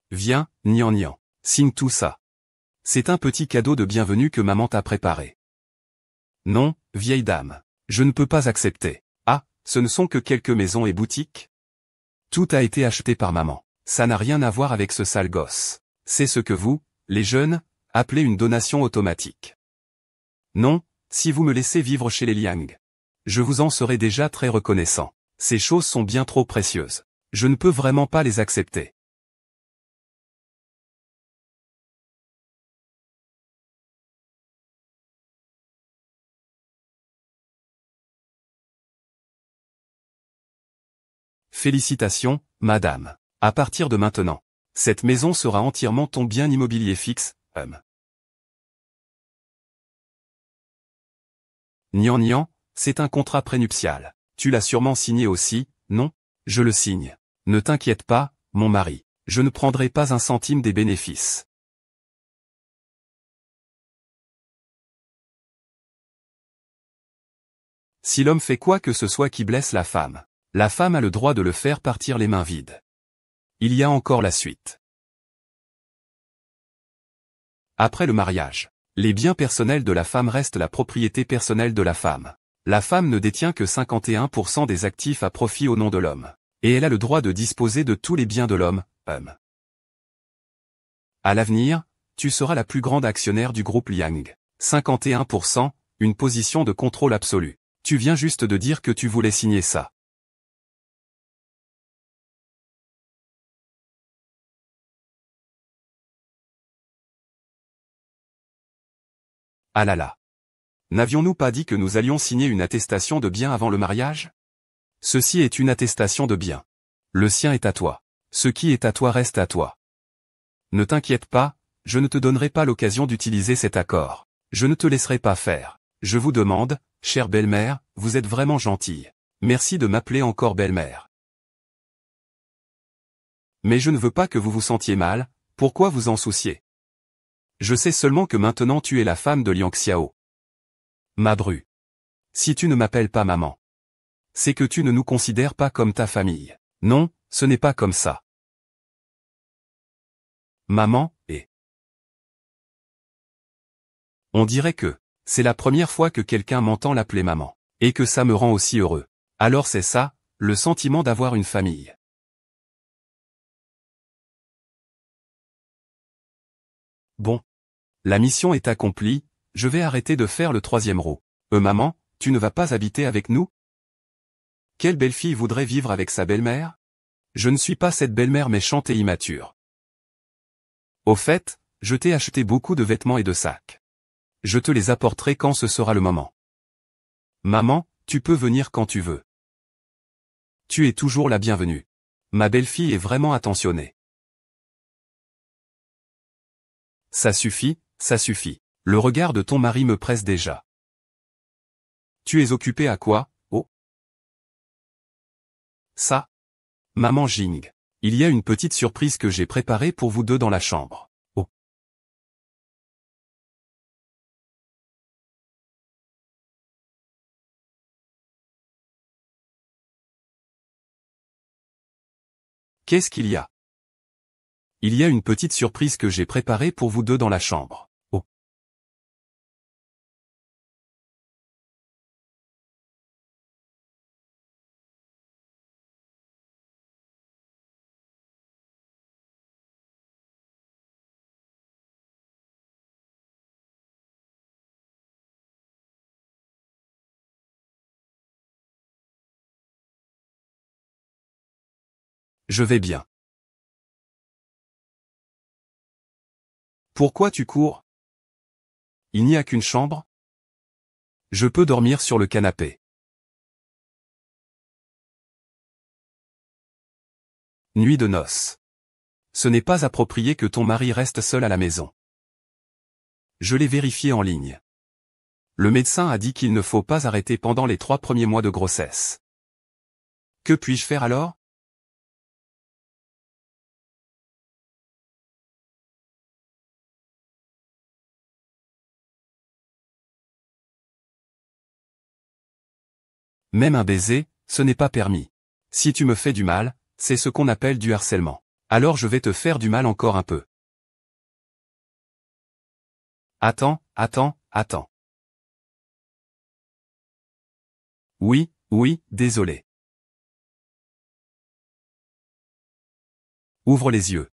Viens, Nian Nian. Signe tout ça. C'est un petit cadeau de bienvenue que maman t'a préparé. Non, vieille dame. Je ne peux pas accepter. Ah, ce ne sont que quelques maisons et boutiques? Tout a été acheté par maman. Ça n'a rien à voir avec ce sale gosse. C'est ce que vous, les jeunes, appelez une donation automatique. Non, si vous me laissez vivre chez les Liang. Je vous en serai déjà très reconnaissant. Ces choses sont bien trop précieuses. Je ne peux vraiment pas les accepter. Félicitations, madame. À partir de maintenant, cette maison sera entièrement ton bien immobilier fixe, Nian Nian, c'est un contrat prénuptial. Tu l'as sûrement signé aussi, non? Je le signe. Ne t'inquiète pas, mon mari. Je ne prendrai pas un centime des bénéfices. Si l'homme fait quoi que ce soit qui blesse la femme a le droit de le faire partir les mains vides. Il y a encore la suite. Après le mariage, les biens personnels de la femme restent la propriété personnelle de la femme. La femme ne détient que 51% des actifs à profit au nom de l'homme. Et elle a le droit de disposer de tous les biens de l'homme, À l'avenir, tu seras la plus grande actionnaire du groupe Liang. 51%, une position de contrôle absolu. Tu viens juste de dire que tu voulais signer ça. Ah là là. N'avions-nous pas dit que nous allions signer une attestation de bien avant le mariage? Ceci est une attestation de bien. Le sien est à toi. Ce qui est à toi reste à toi. Ne t'inquiète pas, je ne te donnerai pas l'occasion d'utiliser cet accord. Je ne te laisserai pas faire. Je vous demande, chère belle-mère, vous êtes vraiment gentille. Merci de m'appeler encore belle-mère. Mais je ne veux pas que vous vous sentiez mal, pourquoi vous en soucier? Je sais seulement que maintenant tu es la femme de Liang Xiao. Ma bru. Si tu ne m'appelles pas maman, c'est que tu ne nous considères pas comme ta famille. Non, ce n'est pas comme ça. Maman, et... On dirait que, c'est la première fois que quelqu'un m'entend l'appeler maman, et que ça me rend aussi heureux. Alors c'est ça, le sentiment d'avoir une famille. Bon. La mission est accomplie, je vais arrêter de faire le troisième rot. Maman, tu ne vas pas habiter avec nous? Quelle belle-fille voudrait vivre avec sa belle-mère? Je ne suis pas cette belle-mère méchante et immature. Au fait, je t'ai acheté beaucoup de vêtements et de sacs. Je te les apporterai quand ce sera le moment. Maman, tu peux venir quand tu veux. Tu es toujours la bienvenue. Ma belle-fille est vraiment attentionnée. Ça suffit, ça suffit. Le regard de ton mari me presse déjà. Tu es occupé à quoi, oh? Ça? Maman Jing. Il y a une petite surprise que j'ai préparée pour vous deux dans la chambre. Oh. Qu'est-ce qu'il y a? Il y a une petite surprise que j'ai préparée pour vous deux dans la chambre. Oh. Je vais bien. Pourquoi tu cours? Il n'y a qu'une chambre? Je peux dormir sur le canapé. Nuit de noces. Ce n'est pas approprié que ton mari reste seul à la maison. Je l'ai vérifié en ligne. Le médecin a dit qu'il ne faut pas arrêter pendant les 3 premiers mois de grossesse. Que puis-je faire alors? Même un baiser, ce n'est pas permis. Si tu me fais du mal, c'est ce qu'on appelle du harcèlement. Alors je vais te faire du mal encore un peu. Attends, attends, attends. Oui, oui, désolé. Ouvre les yeux.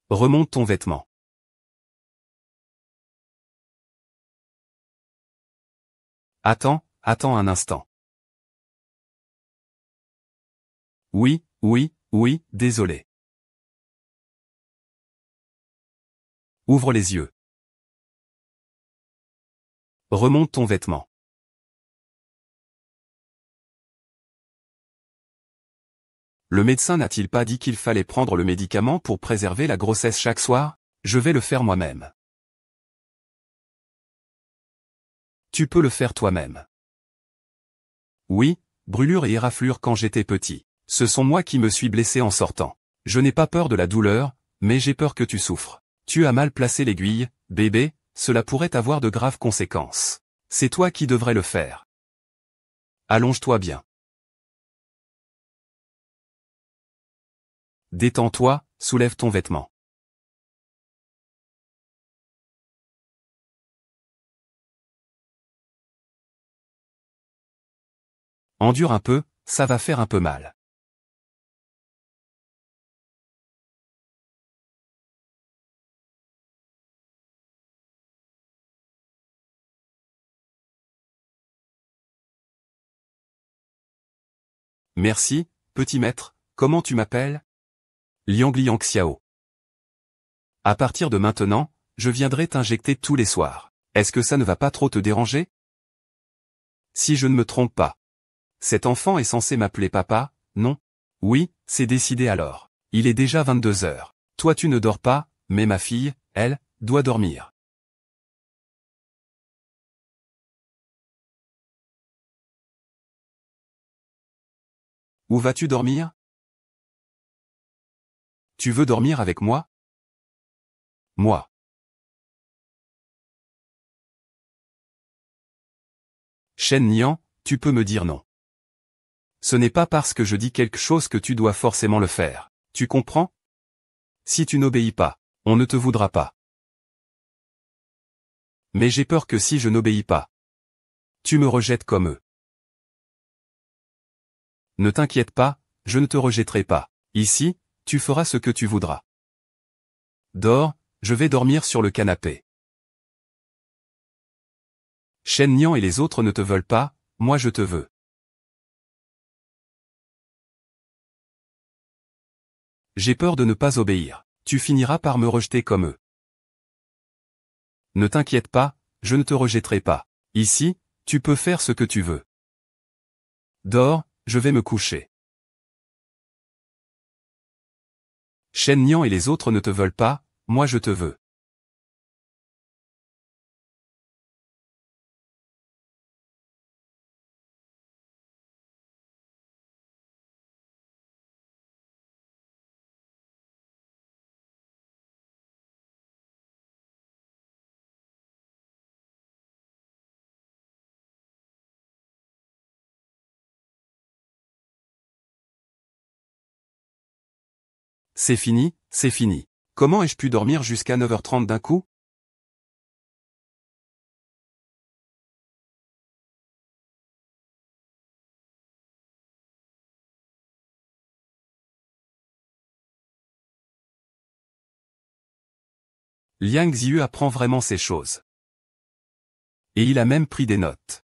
Remonte ton vêtement. Attends, attends un instant. Oui, oui, oui, désolé. Ouvre les yeux. Remonte ton vêtement. Le médecin n'a-t-il pas dit qu'il fallait prendre le médicament pour préserver la grossesse chaque soir? Je vais le faire moi-même. Tu peux le faire toi-même. Oui, brûlure et éraflure quand j'étais petit. Ce sont moi qui me suis blessé en sortant. Je n'ai pas peur de la douleur, mais j'ai peur que tu souffres. Tu as mal placé l'aiguille, bébé, cela pourrait avoir de graves conséquences. C'est toi qui devrais le faire. Allonge-toi bien. Détends-toi, soulève ton vêtement. Endure un peu, ça va faire un peu mal. Merci, petit maître, comment tu m'appelles? Liang Xiao. À partir de maintenant, je viendrai t'injecter tous les soirs. Est-ce que ça ne va pas trop te déranger? Si je ne me trompe pas. Cet enfant est censé m'appeler papa, non? Oui, c'est décidé alors. Il est déjà 22 heures. Toi tu ne dors pas, mais ma fille, elle, doit dormir. Où vas-tu dormir? Tu veux dormir avec moi? Moi. Shen Nian, tu peux me dire non. Ce n'est pas parce que je dis quelque chose que tu dois forcément le faire. Tu comprends? Si tu n'obéis pas, on ne te voudra pas. Mais j'ai peur que si je n'obéis pas, tu me rejettes comme eux. Ne t'inquiète pas, je ne te rejetterai pas. Ici, tu feras ce que tu voudras. Dors, je vais dormir sur le canapé. Shen Nian et les autres ne te veulent pas, moi je te veux. J'ai peur de ne pas obéir. Tu finiras par me rejeter comme eux. Ne t'inquiète pas, je ne te rejetterai pas. Ici, tu peux faire ce que tu veux. Dors, je vais me coucher. Shen Nian et les autres ne te veulent pas, moi je te veux. C'est fini, c'est fini. Comment ai-je pu dormir jusqu'à 9h30 d'un coup? Liang Ziyu apprend vraiment ces choses. Et il a même pris des notes.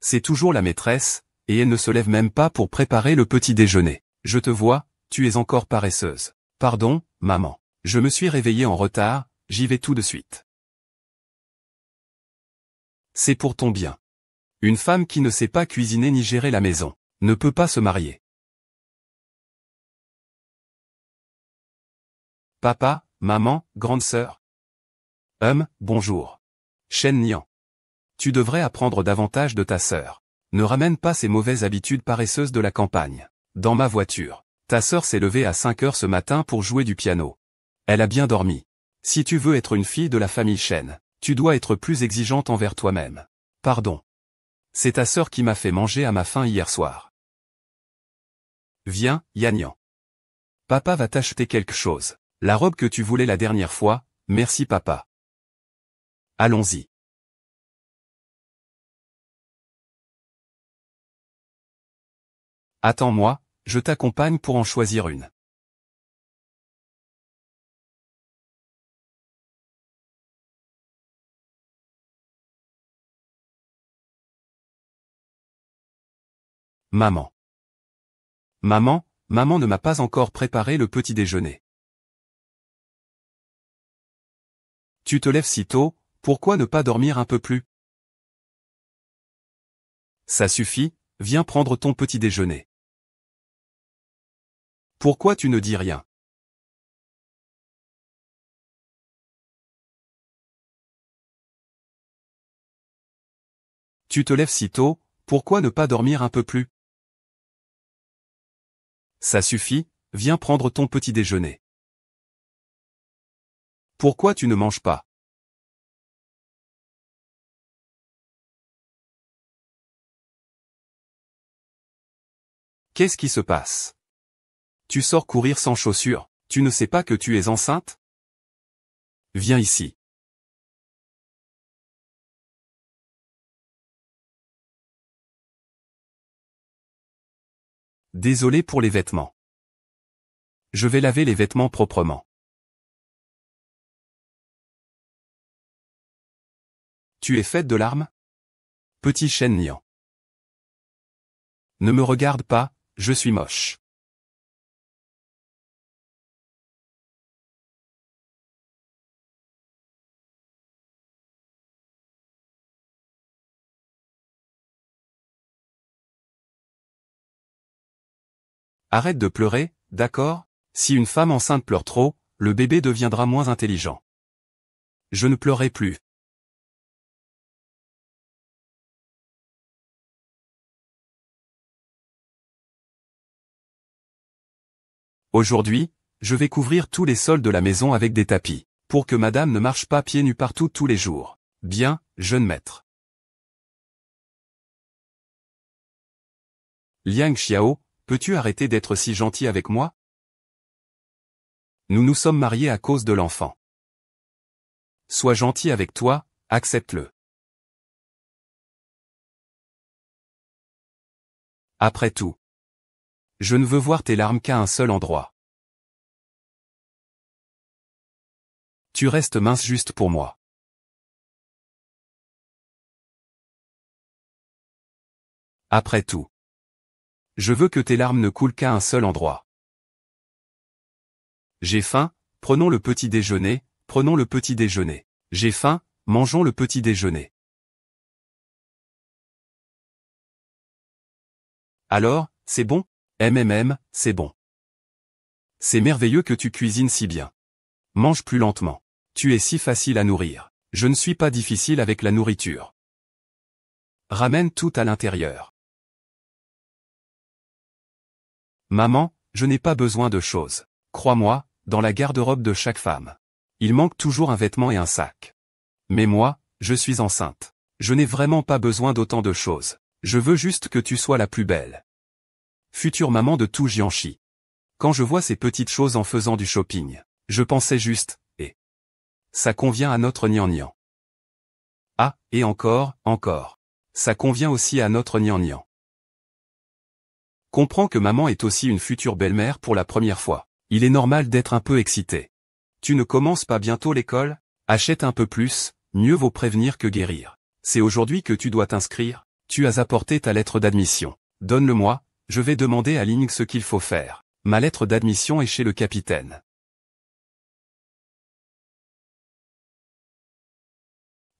C'est toujours la maîtresse, et elle ne se lève même pas pour préparer le petit déjeuner. Je te vois, tu es encore paresseuse. Pardon, maman. Je me suis réveillée en retard, j'y vais tout de suite. C'est pour ton bien. Une femme qui ne sait pas cuisiner ni gérer la maison, ne peut pas se marier. Papa, maman, grande sœur. Bonjour. Shen Nian. Tu devrais apprendre davantage de ta sœur. Ne ramène pas ces mauvaises habitudes paresseuses de la campagne. Dans ma voiture, ta sœur s'est levée à 5 heures ce matin pour jouer du piano. Elle a bien dormi. Si tu veux être une fille de la famille Shen, tu dois être plus exigeante envers toi-même. Pardon. C'est ta sœur qui m'a fait manger à ma faim hier soir. Viens, Yannian. Papa va t'acheter quelque chose. La robe que tu voulais la dernière fois, merci papa. Allons-y. Attends-moi, je t'accompagne pour en choisir une. Maman. Maman ne m'a pas encore préparé le petit déjeuner. Tu te lèves si tôt, pourquoi ne pas dormir un peu plus? Ça suffit, viens prendre ton petit déjeuner. Pourquoi tu ne dis rien? Tu te lèves si tôt, pourquoi ne pas dormir un peu plus? Ça suffit, viens prendre ton petit déjeuner. Pourquoi tu ne manges pas? Qu'est-ce qui se passe? Tu sors courir sans chaussures, tu ne sais pas que tu es enceinte? Viens ici. Désolé pour les vêtements. Je vais laver les vêtements proprement. Tu es faite de larmes? Petit chêne niant. Ne me regarde pas, je suis moche. Arrête de pleurer, d'accord? Si une femme enceinte pleure trop, le bébé deviendra moins intelligent. Je ne pleurerai plus. Aujourd'hui, je vais couvrir tous les sols de la maison avec des tapis, pour que madame ne marche pas pieds nus partout tous les jours. Bien, jeune maître. Liang Xiao, peux-tu arrêter d'être si gentil avec moi? Nous nous sommes mariés à cause de l'enfant. Sois gentil avec toi, accepte-le. Après tout, je ne veux voir tes larmes qu'à un seul endroit. Tu restes mince juste pour moi. Après tout, je veux que tes larmes ne coulent qu'à un seul endroit. J'ai faim, prenons le petit déjeuner, prenons le petit déjeuner. J'ai faim, mangeons le petit déjeuner. Alors, c'est bon? C'est bon. C'est merveilleux que tu cuisines si bien. Mange plus lentement. Tu es si facile à nourrir. Je ne suis pas difficile avec la nourriture. Ramène tout à l'intérieur. Maman, je n'ai pas besoin de choses. Crois-moi, dans la garde-robe de chaque femme. Il manque toujours un vêtement et un sac. Mais moi, je suis enceinte. Je n'ai vraiment pas besoin d'autant de choses. Je veux juste que tu sois la plus belle. Future maman de tout Jiangxi. Quand je vois ces petites choses en faisant du shopping, je pensais juste, ça convient à notre nian-nian. Ah, et encore. Ça convient aussi à notre nian-nian. Comprends que maman est aussi une future belle-mère pour la première fois. Il est normal d'être un peu excité. Tu ne commences pas bientôt l'école? Achète un peu plus, mieux vaut prévenir que guérir. C'est aujourd'hui que tu dois t'inscrire, tu as apporté ta lettre d'admission. Donne-le-moi, je vais demander à Ling ce qu'il faut faire. Ma lettre d'admission est chez le capitaine.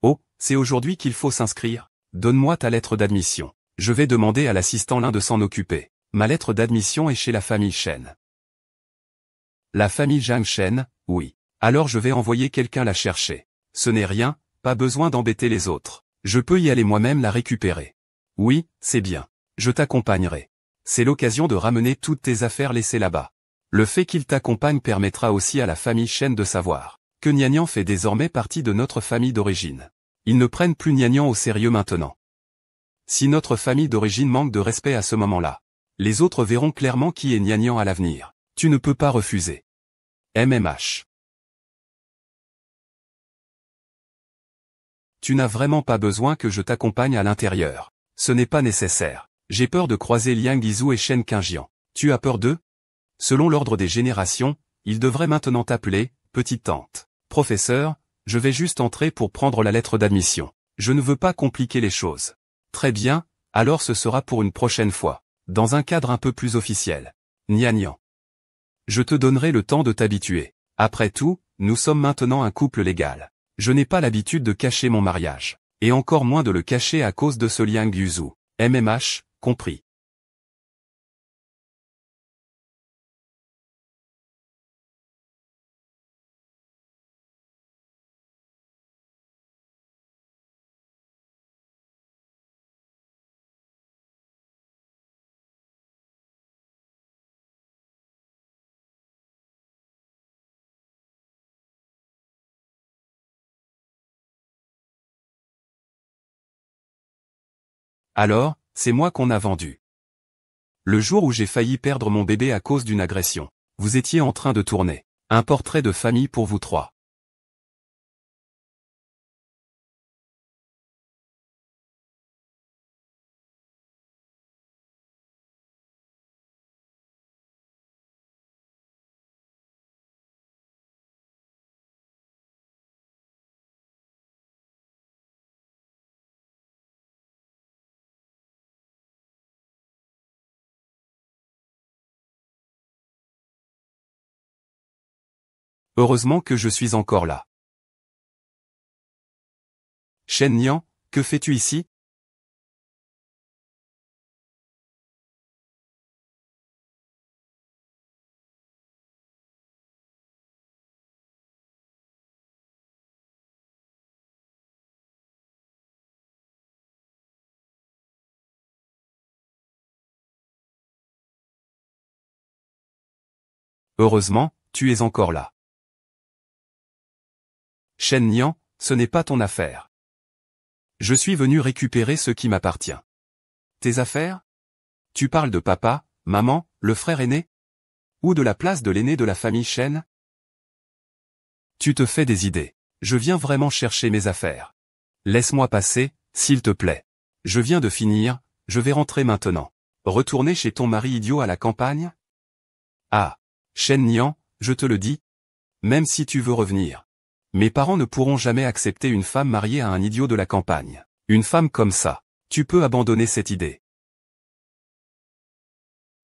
Oh, c'est aujourd'hui qu'il faut s'inscrire. Donne-moi ta lettre d'admission. Je vais demander à l'assistant Lin de s'en occuper. Ma lettre d'admission est chez la famille Shen. La famille Zhang Shen, oui. Alors je vais envoyer quelqu'un la chercher. Ce n'est rien, pas besoin d'embêter les autres. Je peux y aller moi-même la récupérer. Oui, c'est bien. Je t'accompagnerai. C'est l'occasion de ramener toutes tes affaires laissées là-bas. Le fait qu'il t'accompagne permettra aussi à la famille Shen de savoir que Nian fait désormais partie de notre famille d'origine. Ils ne prennent plus Nian au sérieux maintenant. Si notre famille d'origine manque de respect à ce moment-là, les autres verront clairement qui est Nian à l'avenir. Tu ne peux pas refuser. MMH. Tu n'as vraiment pas besoin que je t'accompagne à l'intérieur. Ce n'est pas nécessaire. J'ai peur de croiser Liang Yizhu et Shen Qingjian. Tu as peur d'eux? Selon l'ordre des générations, ils devraient maintenant t'appeler petite tante. Professeur, je vais juste entrer pour prendre la lettre d'admission. Je ne veux pas compliquer les choses. Très bien, alors ce sera pour une prochaine fois. Dans un cadre un peu plus officiel. Nian. Je te donnerai le temps de t'habituer. Après tout, nous sommes maintenant un couple légal. Je n'ai pas l'habitude de cacher mon mariage. Et encore moins de le cacher à cause de ce Liang Yuzhu. MMH, compris. Alors, c'est moi qu'on a vendu. Le jour où j'ai failli perdre mon bébé à cause d'une agression, vous étiez en train de tourner un portrait de famille pour vous trois. Heureusement que je suis encore là. Shen Nian, que fais-tu ici? Heureusement, tu es encore là. Shen Nian, ce n'est pas ton affaire. Je suis venu récupérer ce qui m'appartient. Tes affaires? Tu parles de papa, maman, le frère aîné? Ou de la place de l'aîné de la famille Shen? Tu te fais des idées. Je viens vraiment chercher mes affaires. Laisse-moi passer, s'il te plaît. Je viens de finir, je vais rentrer maintenant. Retourner chez ton mari idiot à la campagne? Ah. Shen Nian, je te le dis. Même si tu veux revenir. Mes parents ne pourront jamais accepter une femme mariée à un idiot de la campagne. Une femme comme ça. Tu peux abandonner cette idée.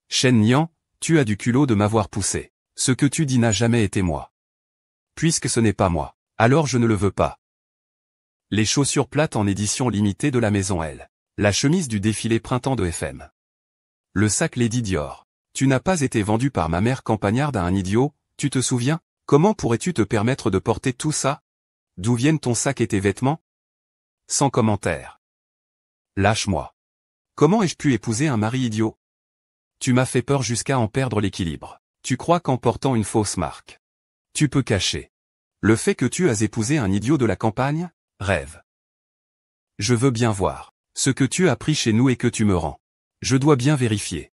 Shen Nian, tu as du culot de m'avoir poussé. Ce que tu dis n'a jamais été moi. Puisque ce n'est pas moi, alors je ne le veux pas. Les chaussures plates en édition limitée de la maison L. La chemise du défilé printemps de FM. Le sac Lady Dior. Tu n'as pas été vendu par ma mère campagnarde à un idiot, tu te souviens? Comment pourrais-tu te permettre de porter tout ça? D'où viennent ton sac et tes vêtements? Sans commentaire. Lâche-moi. Comment ai-je pu épouser un mari idiot? Tu m'as fait peur jusqu'à en perdre l'équilibre. Tu crois qu'en portant une fausse marque, tu peux cacher le fait que tu as épousé un idiot de la campagne? Rêve. Je veux bien voir ce que tu as pris chez nous et que tu me rends. Je dois bien vérifier.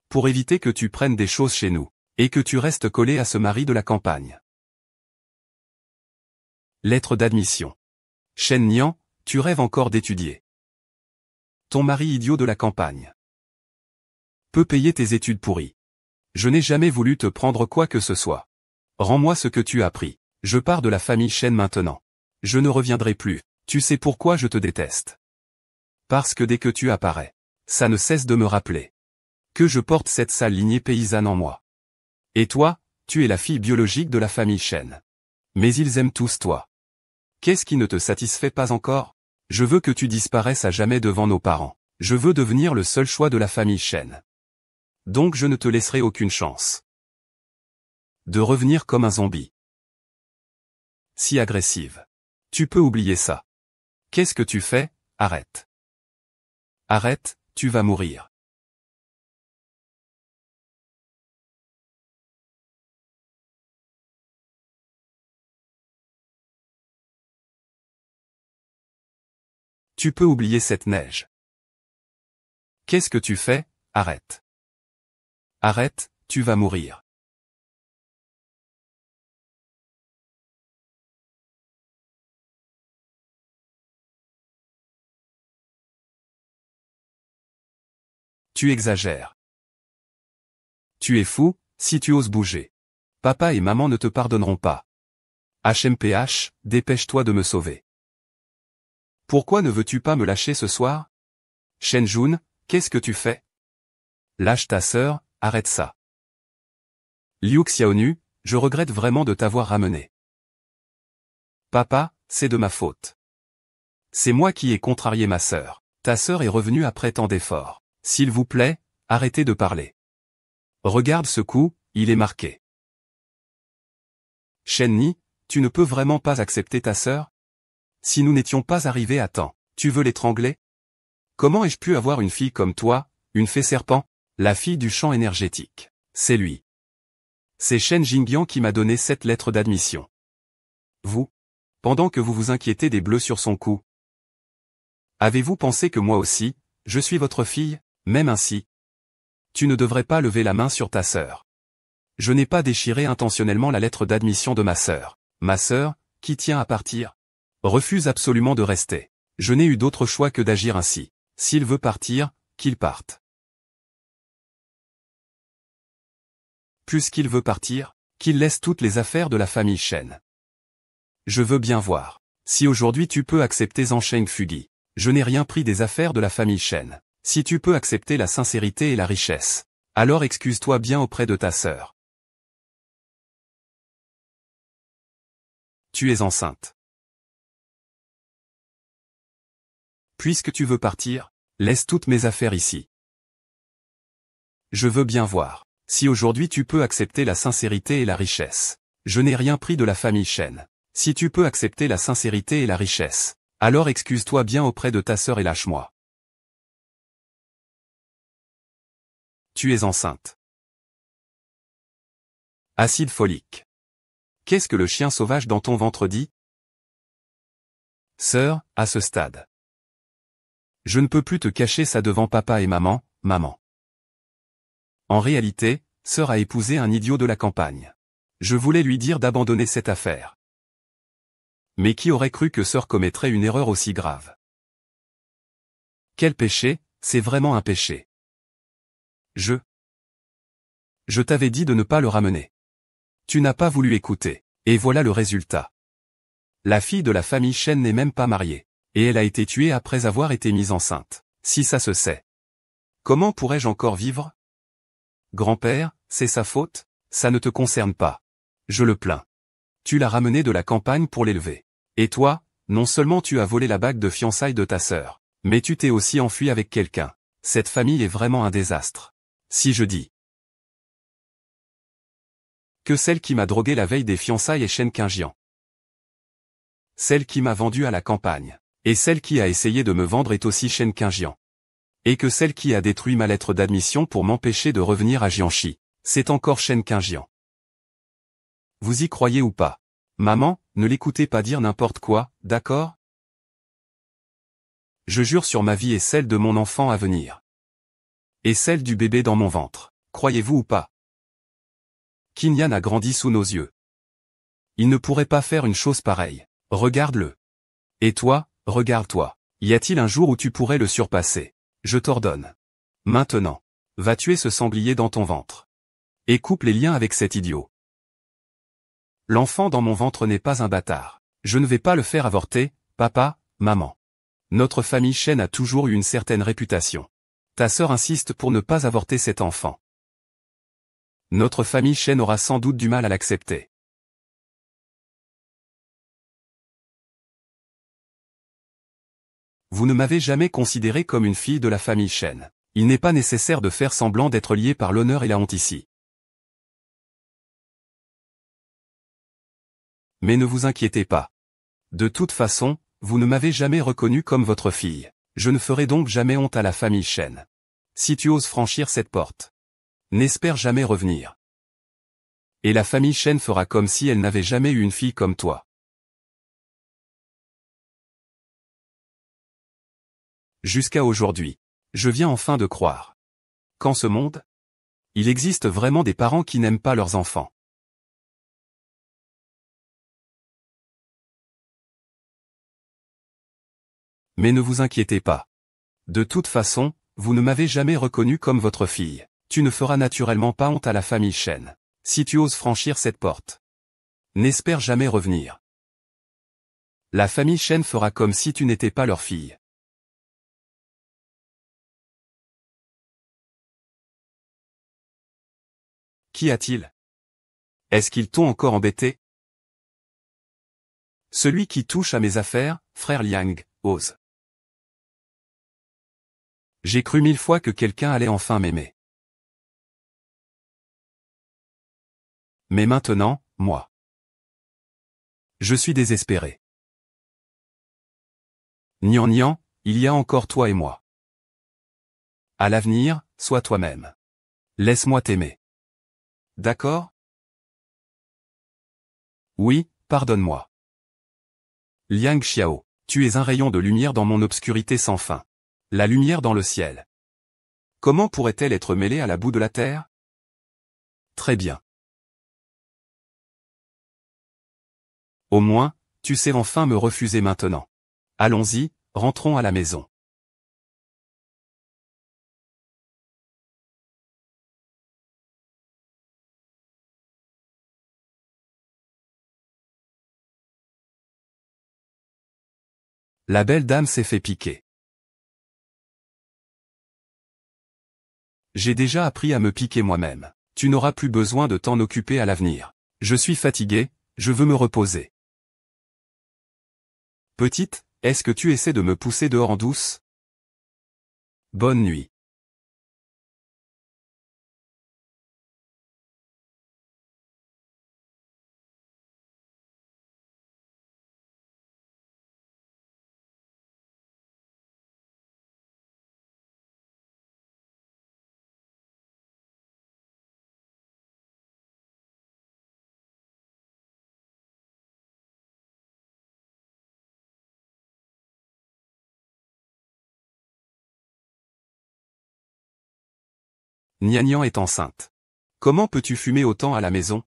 Pour éviter que tu prennes des choses chez nous, et que tu restes collé à ce mari de la campagne. Lettre d'admission. Shen Nian, tu rêves encore d'étudier. Ton mari idiot de la campagne peut payer tes études pourries. Je n'ai jamais voulu te prendre quoi que ce soit. Rends-moi ce que tu as pris. Je pars de la famille Shen maintenant. Je ne reviendrai plus. Tu sais pourquoi je te déteste? Parce que dès que tu apparais, ça ne cesse de me rappeler que je porte cette sale lignée paysanne en moi. Et toi, tu es la fille biologique de la famille Shen. Mais ils aiment tous toi. Qu'est-ce qui ne te satisfait pas encore? Je veux que tu disparaisses à jamais devant nos parents. Je veux devenir le seul choix de la famille Shen. Donc je ne te laisserai aucune chance de revenir comme un zombie. Si agressive. Tu peux oublier ça. Qu'est-ce que tu fais? Arrête. Arrête, tu vas mourir. Tu peux oublier cette neige. Qu'est-ce que tu fais? Arrête. Arrête, tu vas mourir. Tu exagères. Tu es fou, si tu oses bouger. Papa et maman ne te pardonneront pas. HMPH, dépêche-toi de me sauver. Pourquoi ne veux-tu pas me lâcher ce soir? Shen Jun, qu'est-ce que tu fais? Lâche ta sœur, arrête ça. Liu Xiaonu, je regrette vraiment de t'avoir ramené. Papa, c'est de ma faute. C'est moi qui ai contrarié ma sœur. Ta sœur est revenue après tant d'efforts. S'il vous plaît, arrêtez de parler. Regarde ce coup, il est marqué. Shen Ni, tu ne peux vraiment pas accepter ta sœur? Si nous n'étions pas arrivés à temps, tu veux l'étrangler? Comment ai-je pu avoir une fille comme toi, une fée serpent? La fille du champ énergétique. C'est lui. C'est Shen Jingyan qui m'a donné cette lettre d'admission. Vous? Pendant que vous vous inquiétez des bleus sur son cou. Avez-vous pensé que moi aussi, je suis votre fille, même ainsi? Tu ne devrais pas lever la main sur ta sœur. Je n'ai pas déchiré intentionnellement la lettre d'admission de ma sœur. Ma sœur, qui tient à partir, refuse absolument de rester. Je n'ai eu d'autre choix que d'agir ainsi. S'il veut partir, qu'il parte. Puisqu'il veut partir, qu'il laisse toutes les affaires de la famille Shen. Je veux bien voir. Si aujourd'hui tu peux accepter Zhang Shengfugi, je n'ai rien pris des affaires de la famille Shen. Si tu peux accepter la sincérité et la richesse, alors excuse-toi bien auprès de ta sœur. Tu es enceinte. Puisque tu veux partir, laisse toutes mes affaires ici. Je veux bien voir. Si aujourd'hui tu peux accepter la sincérité et la richesse. Je n'ai rien pris de la famille Chen. Si tu peux accepter la sincérité et la richesse, alors excuse-toi bien auprès de ta sœur et lâche-moi. Tu es enceinte. Acide folique. Qu'est-ce que le chien sauvage dans ton ventre dit? Sœur, à ce stade. Je ne peux plus te cacher ça devant papa et maman, maman. En réalité, sœur a épousé un idiot de la campagne. Je voulais lui dire d'abandonner cette affaire. Mais qui aurait cru que sœur commettrait une erreur aussi grave? Quel péché, c'est vraiment un péché. Je t'avais dit de ne pas le ramener. Tu n'as pas voulu écouter, et voilà le résultat. La fille de la famille Chen n'est même pas mariée, et elle a été tuée après avoir été mise enceinte. Si ça se sait. Comment pourrais-je encore vivre? Grand-père, c'est sa faute? Ça ne te concerne pas. Je le plains. Tu l'as ramené de la campagne pour l'élever. Et toi, non seulement tu as volé la bague de fiançailles de ta sœur, mais tu t'es aussi enfui avec quelqu'un. Cette famille est vraiment un désastre. Si je dis que celle qui m'a drogué la veille des fiançailles est Shen Qingjian. Celle qui m'a vendu à la campagne. Et celle qui a essayé de me vendre est aussi Shen Qingjian. Et que celle qui a détruit ma lettre d'admission pour m'empêcher de revenir à Jiangxi, c'est encore Shen Qingjian. Vous y croyez ou pas? Maman, ne l'écoutez pas dire n'importe quoi, d'accord? Je jure sur ma vie et celle de mon enfant à venir. Et celle du bébé dans mon ventre. Croyez-vous ou pas? Qingyan a grandi sous nos yeux. Il ne pourrait pas faire une chose pareille. Regarde-le. Et toi, regarde-toi. Y a-t-il un jour où tu pourrais le surpasser? Je t'ordonne. Maintenant. Va tuer ce sanglier dans ton ventre. Et coupe les liens avec cet idiot. L'enfant dans mon ventre n'est pas un bâtard. Je ne vais pas le faire avorter, papa, maman. Notre famille Chen a toujours eu une certaine réputation. Ta sœur insiste pour ne pas avorter cet enfant. Notre famille Chen aura sans doute du mal à l'accepter. Vous ne m'avez jamais considéré comme une fille de la famille Chen. Il n'est pas nécessaire de faire semblant d'être lié par l'honneur et la honte ici. Mais ne vous inquiétez pas. De toute façon, vous ne m'avez jamais reconnu comme votre fille. Je ne ferai donc jamais honte à la famille Chen. Si tu oses franchir cette porte, n'espère jamais revenir. Et la famille Chen fera comme si elle n'avait jamais eu une fille comme toi. Jusqu'à aujourd'hui. Je viens enfin de croire. Qu'en ce monde, il existe vraiment des parents qui n'aiment pas leurs enfants. Mais ne vous inquiétez pas. De toute façon, vous ne m'avez jamais reconnu comme votre fille. Tu ne feras naturellement pas honte à la famille Chen. Si tu oses franchir cette porte, n'espère jamais revenir. La famille Chen fera comme si tu n'étais pas leur fille. Qu'y a-t-il? Est-ce qu'ils t'ont encore embêté? Celui qui touche à mes affaires, frère Liang, ose. J'ai cru 1000 fois que quelqu'un allait enfin m'aimer. Mais maintenant, moi. Je suis désespéré. Nian Nian, il y a encore toi et moi. À l'avenir, sois toi-même. Laisse-moi t'aimer. D'accord? Oui, pardonne-moi. Liang Xiao, tu es un rayon de lumière dans mon obscurité sans fin. La lumière dans le ciel. Comment pourrait-elle être mêlée à la boue de la terre? Très bien. Au moins, tu sais enfin me refuser maintenant. Allons-y, rentrons à la maison. La belle dame s'est fait piquer. J'ai déjà appris à me piquer moi-même. Tu n'auras plus besoin de t'en occuper à l'avenir. Je suis fatigué, je veux me reposer. Petite, est-ce que tu essaies de me pousser dehors en douce? Bonne nuit. Nian est enceinte. Comment peux-tu fumer autant à la maison?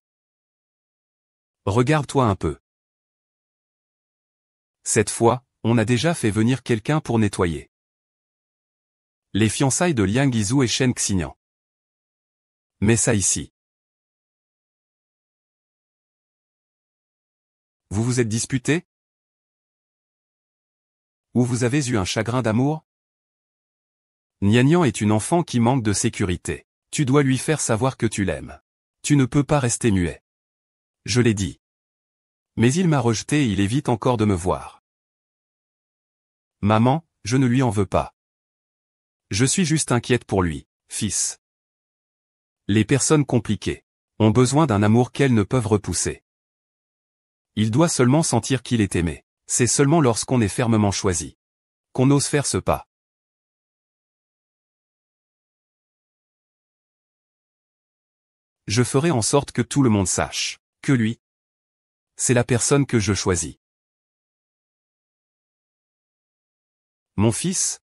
Regarde-toi un peu. Cette fois, on a déjà fait venir quelqu'un pour nettoyer. Les fiançailles de Liang Yizhu et Shen Xian. Mets ça ici. Vous vous êtes disputés? Ou vous avez eu un chagrin d'amour? Nian est une enfant qui manque de sécurité. Tu dois lui faire savoir que tu l'aimes. Tu ne peux pas rester muet. Je l'ai dit. Mais il m'a rejeté et il évite encore de me voir. Maman, je ne lui en veux pas. Je suis juste inquiète pour lui, fils. Les personnes compliquées ont besoin d'un amour qu'elles ne peuvent repousser. Il doit seulement sentir qu'il est aimé. C'est seulement lorsqu'on est fermement choisi qu'on ose faire ce pas. Je ferai en sorte que tout le monde sache que lui, c'est la personne que je choisis. Mon fils?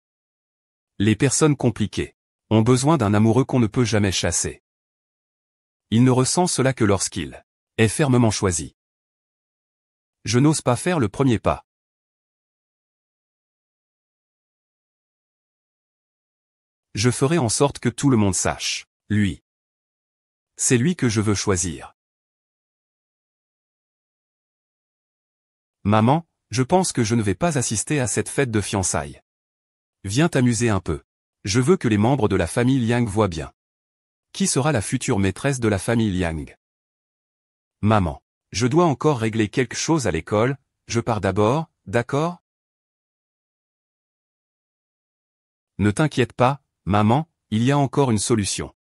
Les personnes compliquées ont besoin d'un amoureux qu'on ne peut jamais chasser. Il ne ressent cela que lorsqu'il est fermement choisi. Je n'ose pas faire le premier pas. Je ferai en sorte que tout le monde sache, lui. C'est lui que je veux choisir. Maman, je pense que je ne vais pas assister à cette fête de fiançailles. Viens t'amuser un peu. Je veux que les membres de la famille Liang voient bien. Qui sera la future maîtresse de la famille Liang? Maman, je dois encore régler quelque chose à l'école, je pars d'abord, d'accord? Ne t'inquiète pas, maman, il y a encore une solution.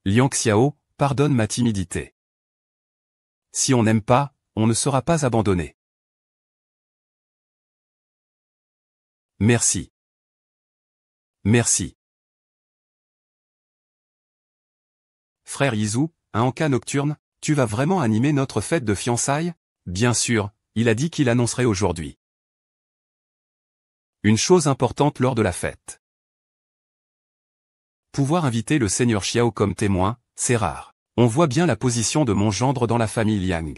Liang Xiao, pardonne ma timidité. Si on n'aime pas, on ne sera pas abandonné. Merci. Merci. Frère Yizhu, un encas nocturne, tu vas vraiment animer notre fête de fiançailles? Bien sûr, il a dit qu'il annoncerait aujourd'hui. Une chose importante lors de la fête. Pouvoir inviter le seigneur Xiao comme témoin, c'est rare. On voit bien la position de mon gendre dans la famille Liang.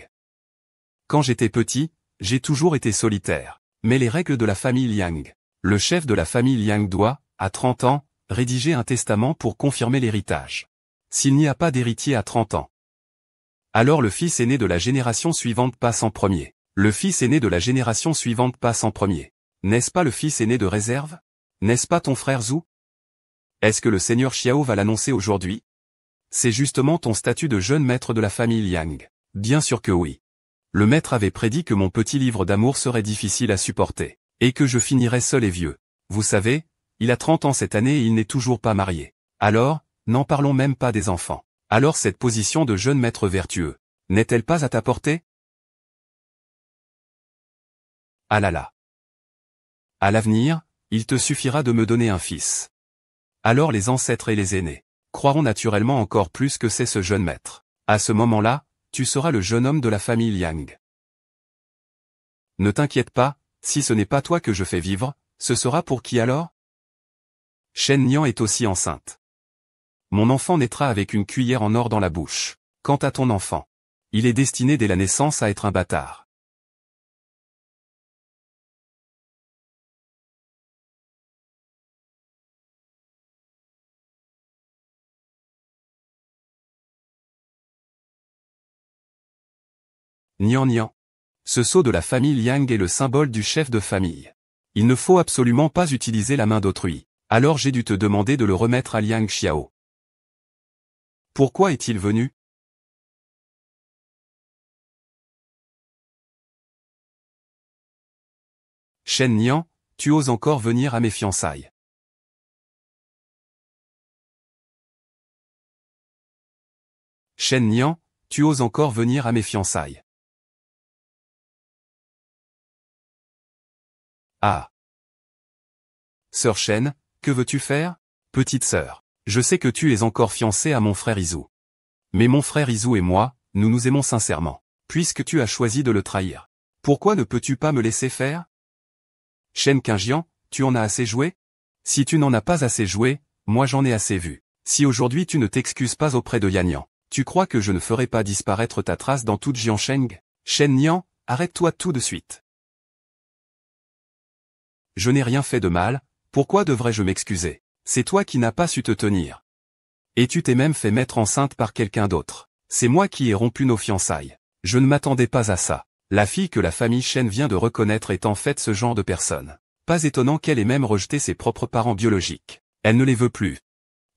Quand j'étais petit, j'ai toujours été solitaire. Mais les règles de la famille Liang. Le chef de la famille Liang doit, à 30 ans, rédiger un testament pour confirmer l'héritage. S'il n'y a pas d'héritier à 30 ans, alors le fils aîné de la génération suivante passe en premier. Le fils aîné de la génération suivante passe en premier. N'est-ce pas le fils aîné de réserve? N'est-ce pas ton frère Zhu? Est-ce que le seigneur Xiao va l'annoncer aujourd'hui? C'est justement ton statut de jeune maître de la famille Liang. Bien sûr que oui. Le maître avait prédit que mon petit livre d'amour serait difficile à supporter, et que je finirais seul et vieux. Vous savez, il a 30 ans cette année et il n'est toujours pas marié. Alors, n'en parlons même pas des enfants. Alors cette position de jeune maître vertueux, n'est-elle pas à ta portée? Ah là là. À l'avenir, il te suffira de me donner un fils. Alors les ancêtres et les aînés croiront naturellement encore plus que c'est ce jeune maître. À ce moment-là, tu seras le jeune homme de la famille Liang. Ne t'inquiète pas, si ce n'est pas toi que je fais vivre, ce sera pour qui alors? Shen Nian est aussi enceinte. Mon enfant naîtra avec une cuillère en or dans la bouche. Quant à ton enfant, il est destiné dès la naissance à être un bâtard. Nian Nian. Ce sceau de la famille Liang est le symbole du chef de famille. Il ne faut absolument pas utiliser la main d'autrui. Alors j'ai dû te demander de le remettre à Liang Xiao. Pourquoi est-il venu? Shen Nian, tu oses encore venir à mes fiançailles. Shen Nian, tu oses encore venir à mes fiançailles. Ah. Sœur Shen, que veux-tu faire? Petite sœur, je sais que tu es encore fiancée à mon frère Izu. Mais mon frère Izu et moi, nous nous aimons sincèrement. Puisque tu as choisi de le trahir, pourquoi ne peux-tu pas me laisser faire? Shen Qingjian, tu en as assez joué? Si tu n'en as pas assez joué, moi j'en ai assez vu. Si aujourd'hui tu ne t'excuses pas auprès de Yannian, tu crois que je ne ferai pas disparaître ta trace dans toute Jiansheng? Shen Nian, arrête-toi tout de suite. Je n'ai rien fait de mal, pourquoi devrais-je m'excuser? C'est toi qui n'as pas su te tenir. Et tu t'es même fait mettre enceinte par quelqu'un d'autre. C'est moi qui ai rompu nos fiançailles. Je ne m'attendais pas à ça. La fille que la famille Shen vient de reconnaître est en fait ce genre de personne. Pas étonnant qu'elle ait même rejeté ses propres parents biologiques. Elle ne les veut plus.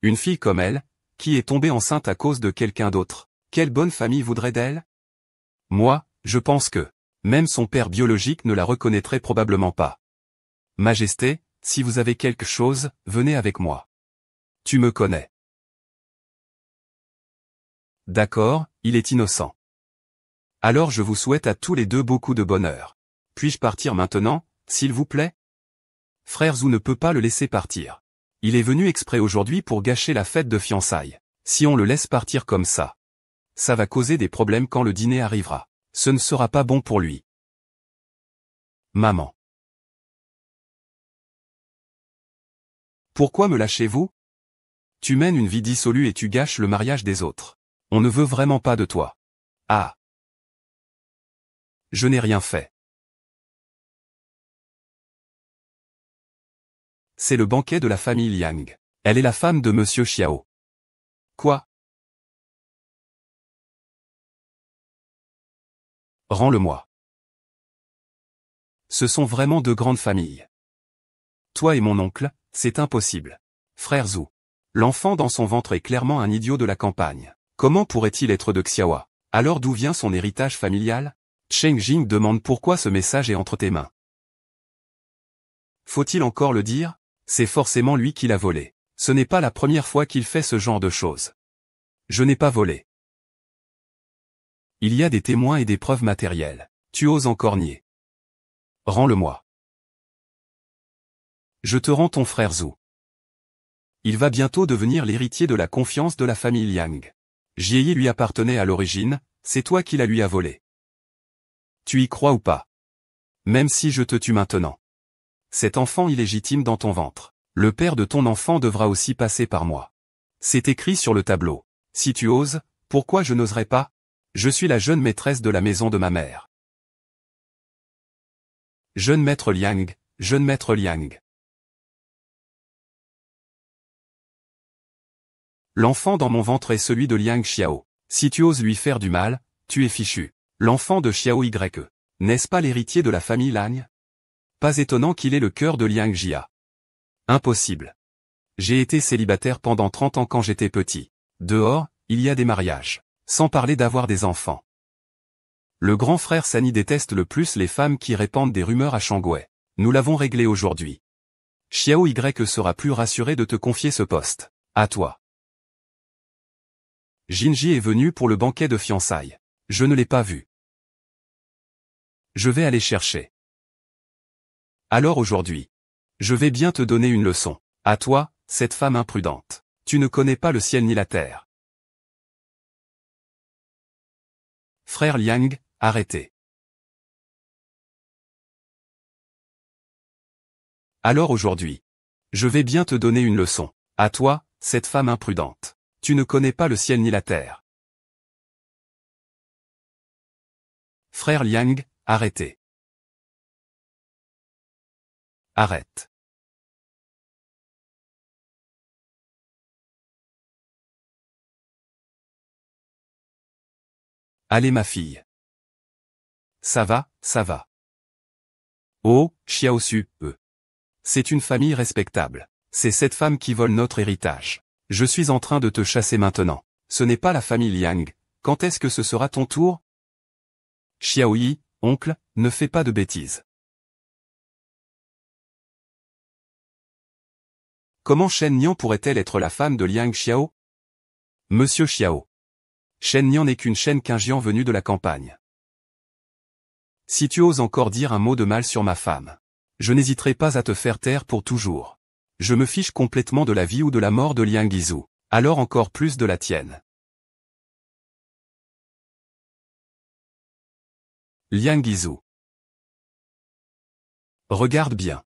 Une fille comme elle, qui est tombée enceinte à cause de quelqu'un d'autre, quelle bonne famille voudrait d'elle? Moi, je pense que, même son père biologique ne la reconnaîtrait probablement pas. Majesté, si vous avez quelque chose, venez avec moi. Tu me connais. D'accord, il est innocent. Alors je vous souhaite à tous les deux beaucoup de bonheur. Puis-je partir maintenant, s'il vous plaît? Frère Zhu ne peut pas le laisser partir. Il est venu exprès aujourd'hui pour gâcher la fête de fiançailles. Si on le laisse partir comme ça va causer des problèmes quand le dîner arrivera. Ce ne sera pas bon pour lui. Maman. Pourquoi me lâchez-vous? Tu mènes une vie dissolue et tu gâches le mariage des autres. On ne veut vraiment pas de toi. Ah. Je n'ai rien fait. C'est le banquet de la famille Liang. Elle est la femme de Monsieur Xiao. Quoi? Rends-le-moi. Ce sont vraiment deux grandes familles. Toi et mon oncle, c'est impossible. Frère Zhu. L'enfant dans son ventre est clairement un idiot de la campagne. Comment pourrait-il être de Xiaoa? Alors d'où vient son héritage familial? Cheng Jing demande pourquoi ce message est entre tes mains. Faut-il encore le dire? C'est forcément lui qui l'a volé. Ce n'est pas la première fois qu'il fait ce genre de choses. Je n'ai pas volé. Il y a des témoins et des preuves matérielles. Tu oses encore nier. Rends-le-moi. Je te rends ton frère Zhu. Il va bientôt devenir l'héritier de la confiance de la famille Liang. Jieyi lui appartenait à l'origine, c'est toi qui la lui as volé. Tu y crois ou pas? Même si je te tue maintenant. Cet enfant illégitime dans ton ventre, le père de ton enfant devra aussi passer par moi. C'est écrit sur le tableau. Si tu oses, pourquoi je n'oserais pas? Je suis la jeune maîtresse de la maison de ma mère. Jeune maître Liang, jeune maître Liang. L'enfant dans mon ventre est celui de Liang Xiao. Si tu oses lui faire du mal, tu es fichu. L'enfant de Xiao Y. N'est-ce pas l'héritier de la famille Lang? Pas étonnant qu'il ait le cœur de Liang Jia. Impossible. J'ai été célibataire pendant 30 ans quand j'étais petit. Dehors, il y a des mariages. Sans parler d'avoir des enfants. Le grand frère Sani déteste le plus les femmes qui répandent des rumeurs à Shangwei. Nous l'avons réglé aujourd'hui. Xiao Y sera plus rassuré de te confier ce poste. À toi. Jinji est venu pour le banquet de fiançailles. Je ne l'ai pas vu. Je vais aller chercher. Alors aujourd'hui. Je vais bien te donner une leçon. À toi, cette femme imprudente. Tu ne connais pas le ciel ni la terre. Frère Liang, arrêtez. Alors aujourd'hui. Je vais bien te donner une leçon. À toi, cette femme imprudente. Tu ne connais pas le ciel ni la terre. Frère Liang, arrêtez. Arrête. Allez ma fille. Ça va, ça va. Oh, Xiaosu, C'est une famille respectable. C'est cette femme qui vole notre héritage. Je suis en train de te chasser maintenant. Ce n'est pas la famille Liang. Quand est-ce que ce sera ton tour? Xiaoyi, oncle, ne fais pas de bêtises. Comment Shen Nian pourrait-elle être la femme de Liang Xiao? Monsieur Xiao. Shen Nian n'est qu'une Shen Qingjian venue de la campagne. Si tu oses encore dire un mot de mal sur ma femme, je n'hésiterai pas à te faire taire pour toujours. Je me fiche complètement de la vie ou de la mort de Liang Yizhu, alors encore plus de la tienne. Liang Yizhu. Regarde bien.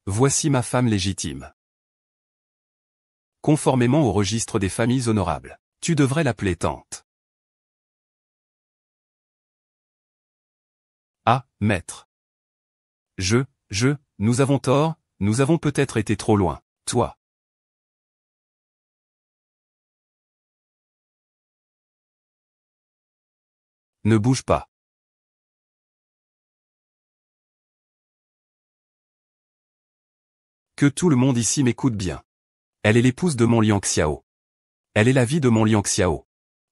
Voici ma femme légitime. Conformément au registre des familles honorables, tu devrais l'appeler tante. Ah, maître. Nous avons tort, nous avons peut-être été trop loin, toi. Ne bouge pas. Que tout le monde ici m'écoute bien. Elle est l'épouse de mon Liang Xiao. Elle est la vie de mon Liang Xiao.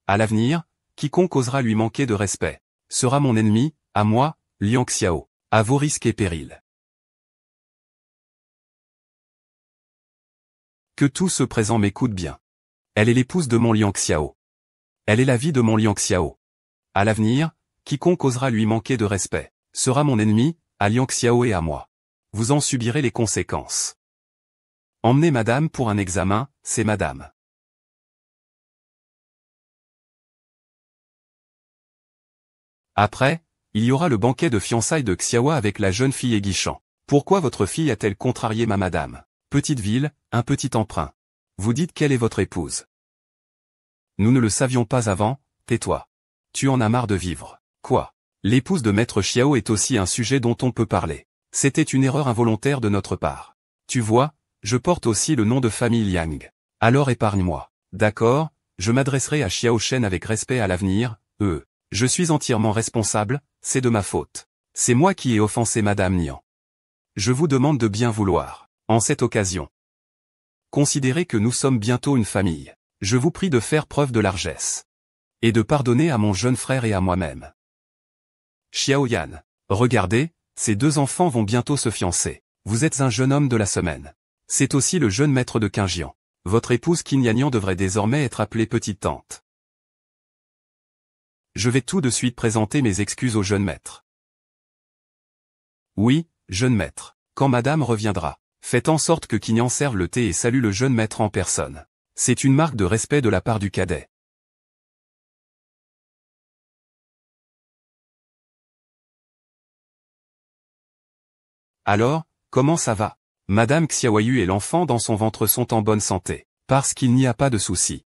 À l'avenir, quiconque osera lui manquer de respect sera mon ennemi, à moi, Liang Xiao, à vos risques et périls. Que tout ce présent m'écoute bien. Elle est l'épouse de mon Liang Xiao. Elle est la vie de mon Liang Xiao. À l'avenir, quiconque osera lui manquer de respect sera mon ennemi, à Liang Xiao et à moi. Vous en subirez les conséquences. Emmenez madame pour un examen, c'est madame. Après, il y aura le banquet de fiançailles de Xiaoa avec la jeune fille aiguichant. Pourquoi votre fille a-t-elle contrarié ma madame? Petite ville, un petit emprunt. Vous dites quelle est votre épouse? Nous ne le savions pas avant, tais-toi. Tu en as marre de vivre. Quoi? L'épouse de Maître Xiao est aussi un sujet dont on peut parler. C'était une erreur involontaire de notre part. Tu vois, je porte aussi le nom de famille Liang. Alors épargne-moi. D'accord, je m'adresserai à Xiao Shen avec respect à l'avenir, Je suis entièrement responsable, c'est de ma faute. C'est moi qui ai offensé Madame Nian. Je vous demande de bien vouloir, en cette occasion, considérez que nous sommes bientôt une famille. Je vous prie de faire preuve de largesse. Et de pardonner à mon jeune frère et à moi-même. Xiao Yan. Regardez, ces deux enfants vont bientôt se fiancer. Vous êtes un jeune homme de la semaine. C'est aussi le jeune maître de Qingjian. Votre épouse Qin Yanyan devrait désormais être appelée petite tante. Je vais tout de suite présenter mes excuses au jeune maître. Oui, jeune maître. Quand madame reviendra, faites en sorte que Qin serve le thé et salue le jeune maître en personne. C'est une marque de respect de la part du cadet. Alors, comment ça va? Madame Xiaoyu et l'enfant dans son ventre sont en bonne santé, parce qu'il n'y a pas de souci.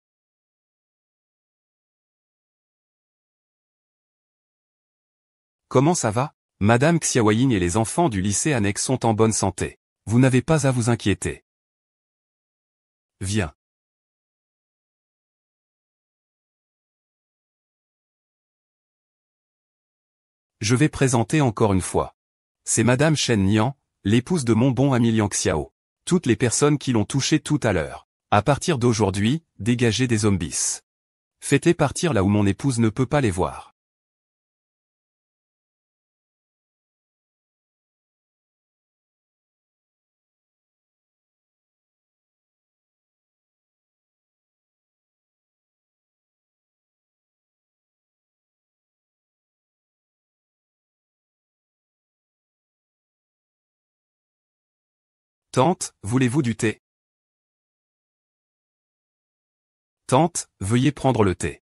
Comment ça va? Madame Xiaoyin et les enfants du lycée annexe sont en bonne santé. Vous n'avez pas à vous inquiéter. Viens. Je vais présenter encore une fois. C'est Madame Shen Nian, l'épouse de mon bon ami Liang Xiao. Toutes les personnes qui l'ont touché tout à l'heure. À partir d'aujourd'hui, dégagez des zombies. Faites-les partir là où mon épouse ne peut pas les voir. Tante, voulez-vous du thé? Tante, veuillez prendre le thé.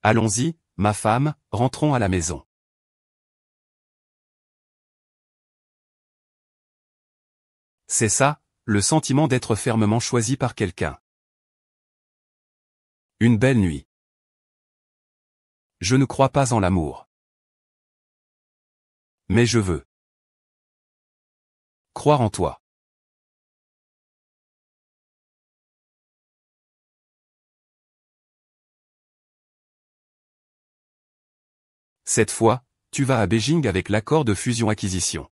Allons-y, ma femme, rentrons à la maison. C'est ça, le sentiment d'être fermement choisi par quelqu'un. Une belle nuit. Je ne crois pas en l'amour. Mais je veux croire en toi. Cette fois, tu vas à Beijing avec l'accord de fusion-acquisition.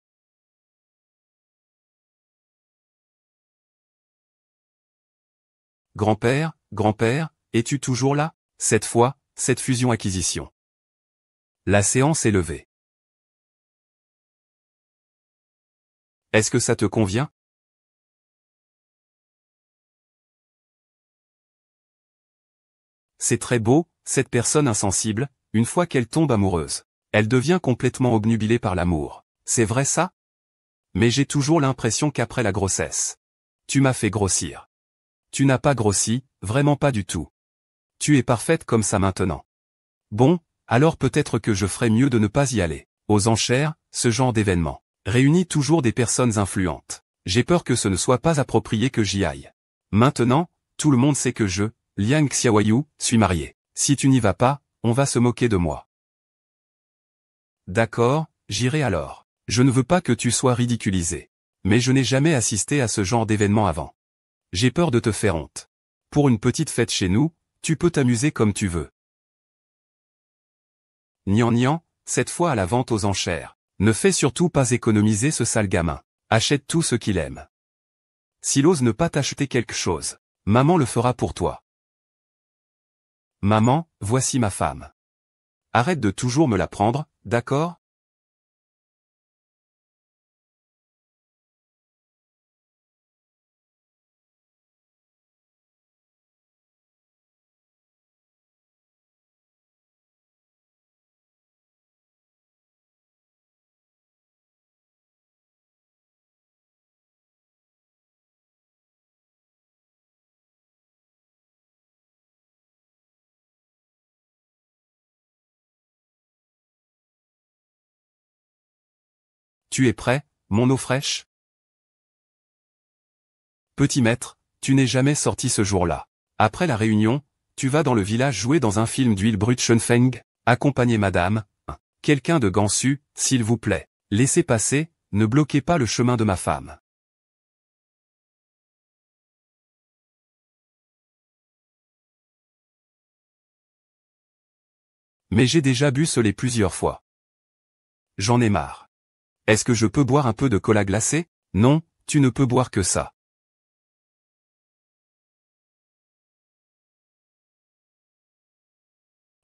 Grand-père, es-tu toujours là? Cette fois, cette fusion-acquisition. La séance est levée. Est-ce que ça te convient? C'est très beau, cette personne insensible, une fois qu'elle tombe amoureuse. Elle devient complètement obnubilée par l'amour. C'est vrai ça? Mais j'ai toujours l'impression qu'après la grossesse. Tu m'as fait grossir. Tu n'as pas grossi, vraiment pas du tout. Tu es parfaite comme ça maintenant. Bon, alors peut-être que je ferais mieux de ne pas y aller. Aux enchères, ce genre d'événement réunit toujours des personnes influentes. J'ai peur que ce ne soit pas approprié que j'y aille. Maintenant, tout le monde sait que je, Liang Xiaoyu, suis marié. Si tu n'y vas pas, on va se moquer de moi. D'accord, j'irai alors. Je ne veux pas que tu sois ridiculisé. Mais je n'ai jamais assisté à ce genre d'événement avant. J'ai peur de te faire honte. Pour une petite fête chez nous, tu peux t'amuser comme tu veux. Nian Nian, cette fois à la vente aux enchères. Ne fais surtout pas économiser ce sale gamin. Achète tout ce qu'il aime. S'il ose ne pas t'acheter quelque chose, maman le fera pour toi. Maman, voici ma femme. Arrête de toujours me la prendre, d'accord? Tu es prêt, mon eau fraîche? Petit maître, tu n'es jamais sorti ce jour-là. Après la réunion, tu vas dans le village jouer dans un film d'huile brute Shenfeng, accompagner madame, quelqu'un de Gansu, s'il vous plaît. Laissez passer, ne bloquez pas le chemin de ma femme. Mais j'ai déjà bu ce lait plusieurs fois. J'en ai marre. Est-ce que je peux boire un peu de cola glacé? Non, tu ne peux boire que ça.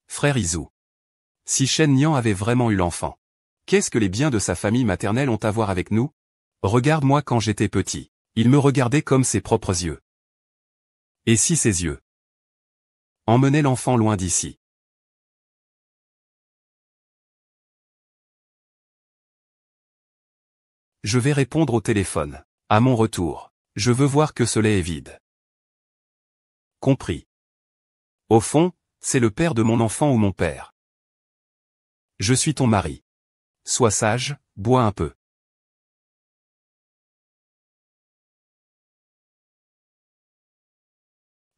Frère Izu. Si Shen Nian avait vraiment eu l'enfant. Qu'est-ce que les biens de sa famille maternelle ont à voir avec nous? Regarde-moi quand j'étais petit. Il me regardait comme ses propres yeux. Et si ses yeux emmenaient l'enfant loin d'ici? Je vais répondre au téléphone. À mon retour, je veux voir que ce lait est vide. Compris. Au fond, c'est le père de mon enfant ou mon père. Je suis ton mari. Sois sage, bois un peu.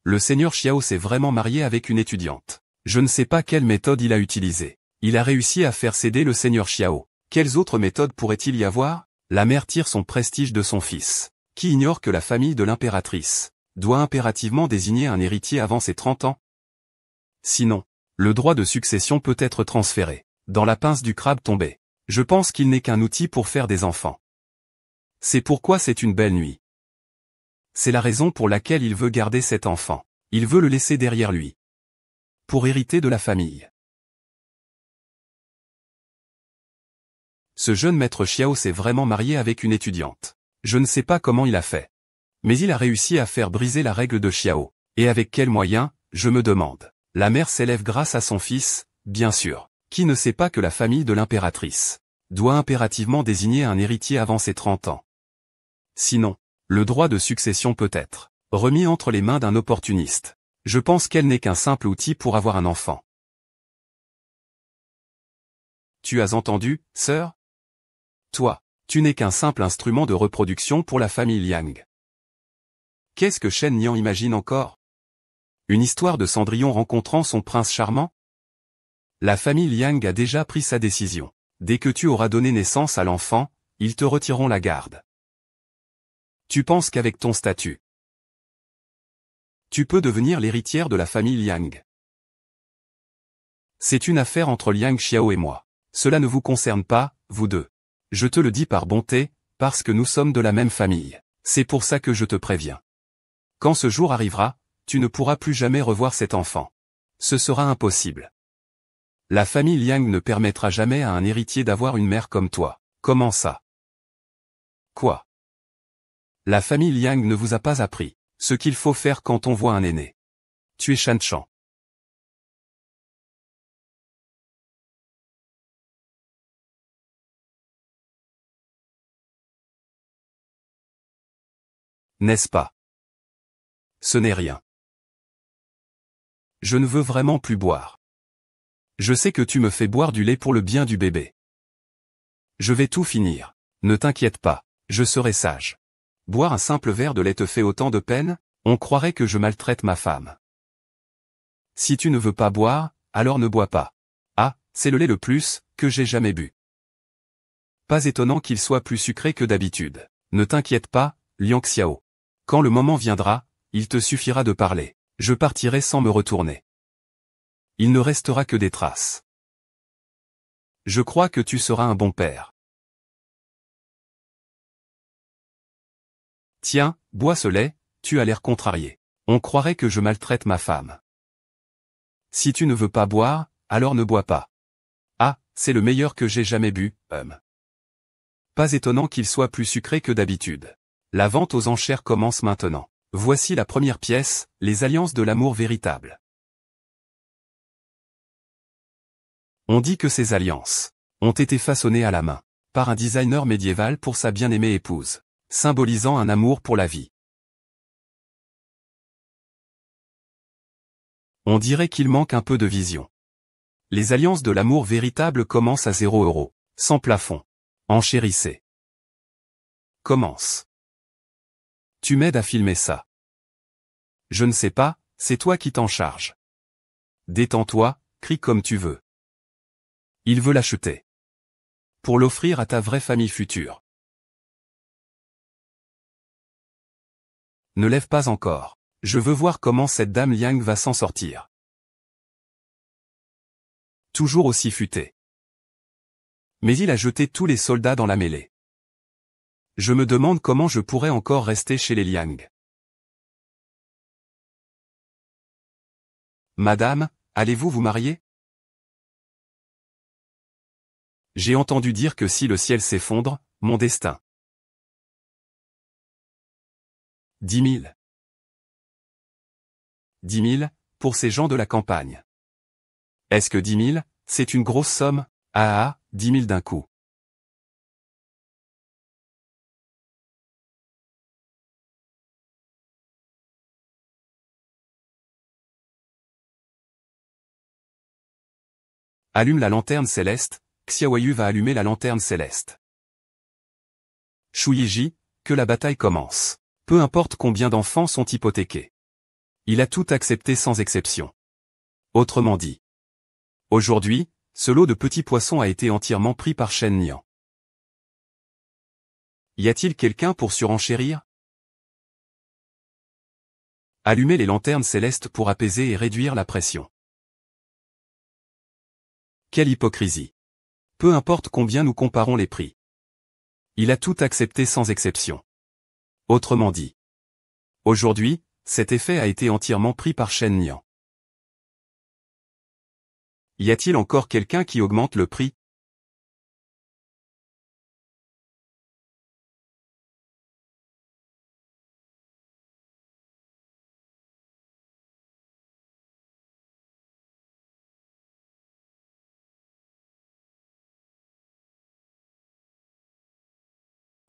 Le seigneur Xiao s'est vraiment marié avec une étudiante. Je ne sais pas quelle méthode il a utilisée. Il a réussi à faire céder le seigneur Xiao. Quelles autres méthodes pourrait-il y avoir? La mère tire son prestige de son fils. Qui ignore que la famille de l'impératrice doit impérativement désigner un héritier avant ses 30 ans? Sinon, le droit de succession peut être transféré. Dans la pince du crabe tombé. Je pense qu'il n'est qu'un outil pour faire des enfants. C'est pourquoi c'est une belle nuit. C'est la raison pour laquelle il veut garder cet enfant. Il veut le laisser derrière lui. Pour hériter de la famille. Ce jeune maître Xiao s'est vraiment marié avec une étudiante. Je ne sais pas comment il a fait. Mais il a réussi à faire briser la règle de Xiao. Et avec quels moyens, je me demande. La mère s'élève grâce à son fils, bien sûr. Qui ne sait pas que la famille de l'impératrice doit impérativement désigner un héritier avant ses 30 ans. Sinon, le droit de succession peut être remis entre les mains d'un opportuniste. Je pense qu'elle n'est qu'un simple outil pour avoir un enfant. Tu as entendu, sœur? Toi, tu n'es qu'un simple instrument de reproduction pour la famille Liang. Qu'est-ce que Shen Nian imagine encore? Une histoire de Cendrillon rencontrant son prince charmant? La famille Liang a déjà pris sa décision. Dès que tu auras donné naissance à l'enfant, ils te retireront la garde. Tu penses qu'avec ton statut, tu peux devenir l'héritière de la famille Liang. C'est une affaire entre Liang Xiao et moi. Cela ne vous concerne pas, vous deux. Je te le dis par bonté, parce que nous sommes de la même famille. C'est pour ça que je te préviens. Quand ce jour arrivera, tu ne pourras plus jamais revoir cet enfant. Ce sera impossible. La famille Liang ne permettra jamais à un héritier d'avoir une mère comme toi. Comment ça? Quoi? La famille Liang ne vous a pas appris ce qu'il faut faire quand on voit un aîné. Tu es Shan Chan. N'est-ce pas? Ce n'est rien. Je ne veux vraiment plus boire. Je sais que tu me fais boire du lait pour le bien du bébé. Je vais tout finir. Ne t'inquiète pas, je serai sage. Boire un simple verre de lait te fait autant de peine? On croirait que je maltraite ma femme. Si tu ne veux pas boire, alors ne bois pas. Ah, c'est le lait le plus que j'ai jamais bu. Pas étonnant qu'il soit plus sucré que d'habitude. Ne t'inquiète pas, Liang Xiao. Quand le moment viendra, il te suffira de parler. Je partirai sans me retourner. Il ne restera que des traces. Je crois que tu seras un bon père. Tiens, bois ce lait, tu as l'air contrarié. On croirait que je maltraite ma femme. Si tu ne veux pas boire, alors ne bois pas. Ah, c'est le meilleur que j'ai jamais bu, Pas étonnant qu'il soit plus sucré que d'habitude. La vente aux enchères commence maintenant. Voici la première pièce, les alliances de l'amour véritable. On dit que ces alliances ont été façonnées à la main par un designer médiéval pour sa bien-aimée épouse, symbolisant un amour pour la vie. On dirait qu'il manque un peu de vision. Les alliances de l'amour véritable commencent à 0 €, sans plafond. Enchérissez. Commence. Tu m'aides à filmer ça. Je ne sais pas, c'est toi qui t'en charges. Détends-toi, crie comme tu veux. Il veut l'acheter. Pour l'offrir à ta vraie famille future. Ne lève pas encore. Je veux voir comment cette dame Liang va s'en sortir. Toujours aussi futé. Mais il a jeté tous les soldats dans la mêlée. Je me demande comment je pourrais encore rester chez les Liang. Madame, allez-vous vous marier? J'ai entendu dire que si le ciel s'effondre, mon destin. 10 000. 10 000, pour ces gens de la campagne. Est-ce que 10 000, c'est une grosse somme? Ah, 10 000 d'un coup. Allume la lanterne céleste, Xiaoyu va allumer la lanterne céleste. Shu Yiji, que la bataille commence. Peu importe combien d'enfants sont hypothéqués. Il a tout accepté sans exception. Autrement dit. Aujourd'hui, ce lot de petits poissons a été entièrement pris par Shen Nian. Y a-t-il quelqu'un pour surenchérir? Allumez les lanternes célestes pour apaiser et réduire la pression. Quelle hypocrisie. Peu importe combien nous comparons les prix. Il a tout accepté sans exception. Autrement dit. Aujourd'hui, cet effet a été entièrement pris par Shen Nian. Y a-t-il encore quelqu'un qui augmente le prix?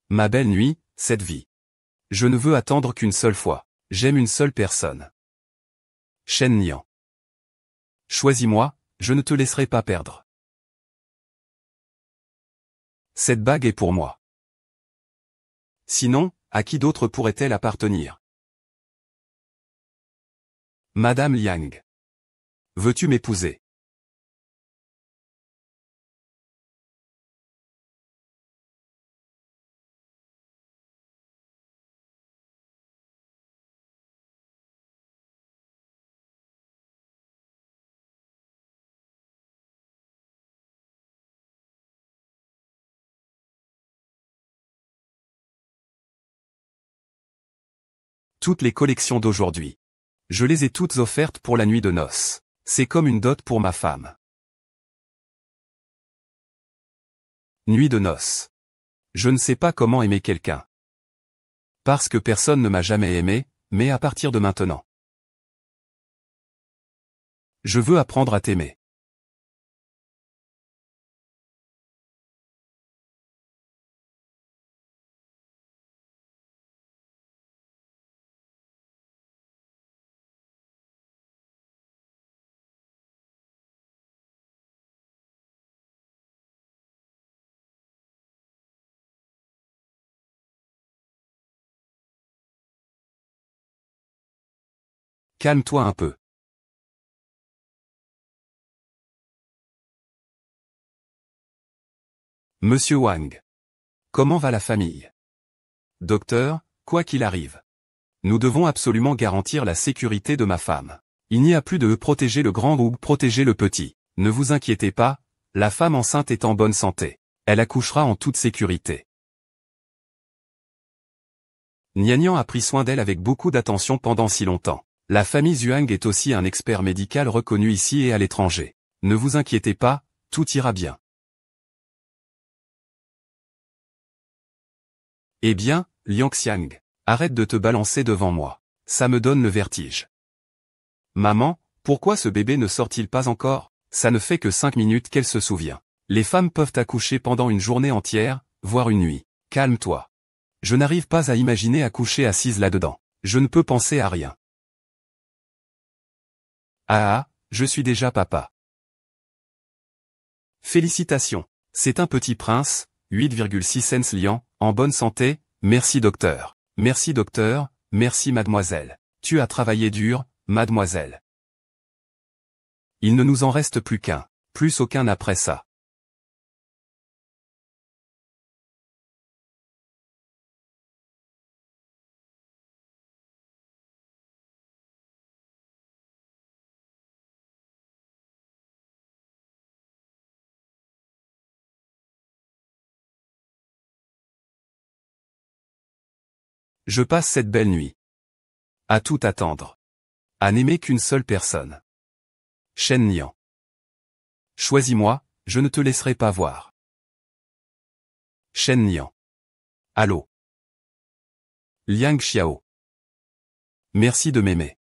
Ma belle nuit, cette vie. Je ne veux attendre qu'une seule fois. J'aime une seule personne. Shen Nian. Choisis-moi, je ne te laisserai pas perdre. Cette bague est pour moi. Sinon, à qui d'autre pourrait-elle appartenir? Madame Liang. Veux-tu m'épouser? Toutes les collections d'aujourd'hui. Je les ai toutes offertes pour la nuit de noces. C'est comme une dot pour ma femme. Nuit de noces. Je ne sais pas comment aimer quelqu'un. Parce que personne ne m'a jamais aimé, mais à partir de maintenant. Je veux apprendre à t'aimer. Calme-toi un peu. Monsieur Wang. Comment va la famille? Docteur, quoi qu'il arrive. Nous devons absolument garantir la sécurité de ma femme. Il n'y a plus de protéger le grand ou protéger le petit. Ne vous inquiétez pas, la femme enceinte est en bonne santé. Elle accouchera en toute sécurité. Nian a pris soin d'elle avec beaucoup d'attention pendant si longtemps. La famille Zhuang est aussi un expert médical reconnu ici et à l'étranger. Ne vous inquiétez pas, tout ira bien. Eh bien, Liang Xiang, arrête de te balancer devant moi. Ça me donne le vertige. Maman, pourquoi ce bébé ne sort-il pas encore? Ça ne fait que 5 minutes qu'elle se souvient. Les femmes peuvent accoucher pendant une journée entière, voire une nuit. Calme-toi. Je n'arrive pas à imaginer accoucher assise là-dedans. Je ne peux penser à rien. Ah, je suis déjà papa. Félicitations. C'est un petit prince, 8,6 cents Liang, en bonne santé, merci docteur. Merci docteur, merci mademoiselle. Tu as travaillé dur, mademoiselle. Il ne nous en reste plus qu'un. Plus aucun après ça. Je passe cette belle nuit. À tout attendre. À n'aimer qu'une seule personne. Shen Nian. Choisis-moi, je ne te laisserai pas voir. Shen Nian. Allô. Liang Xiao. Merci de m'aimer.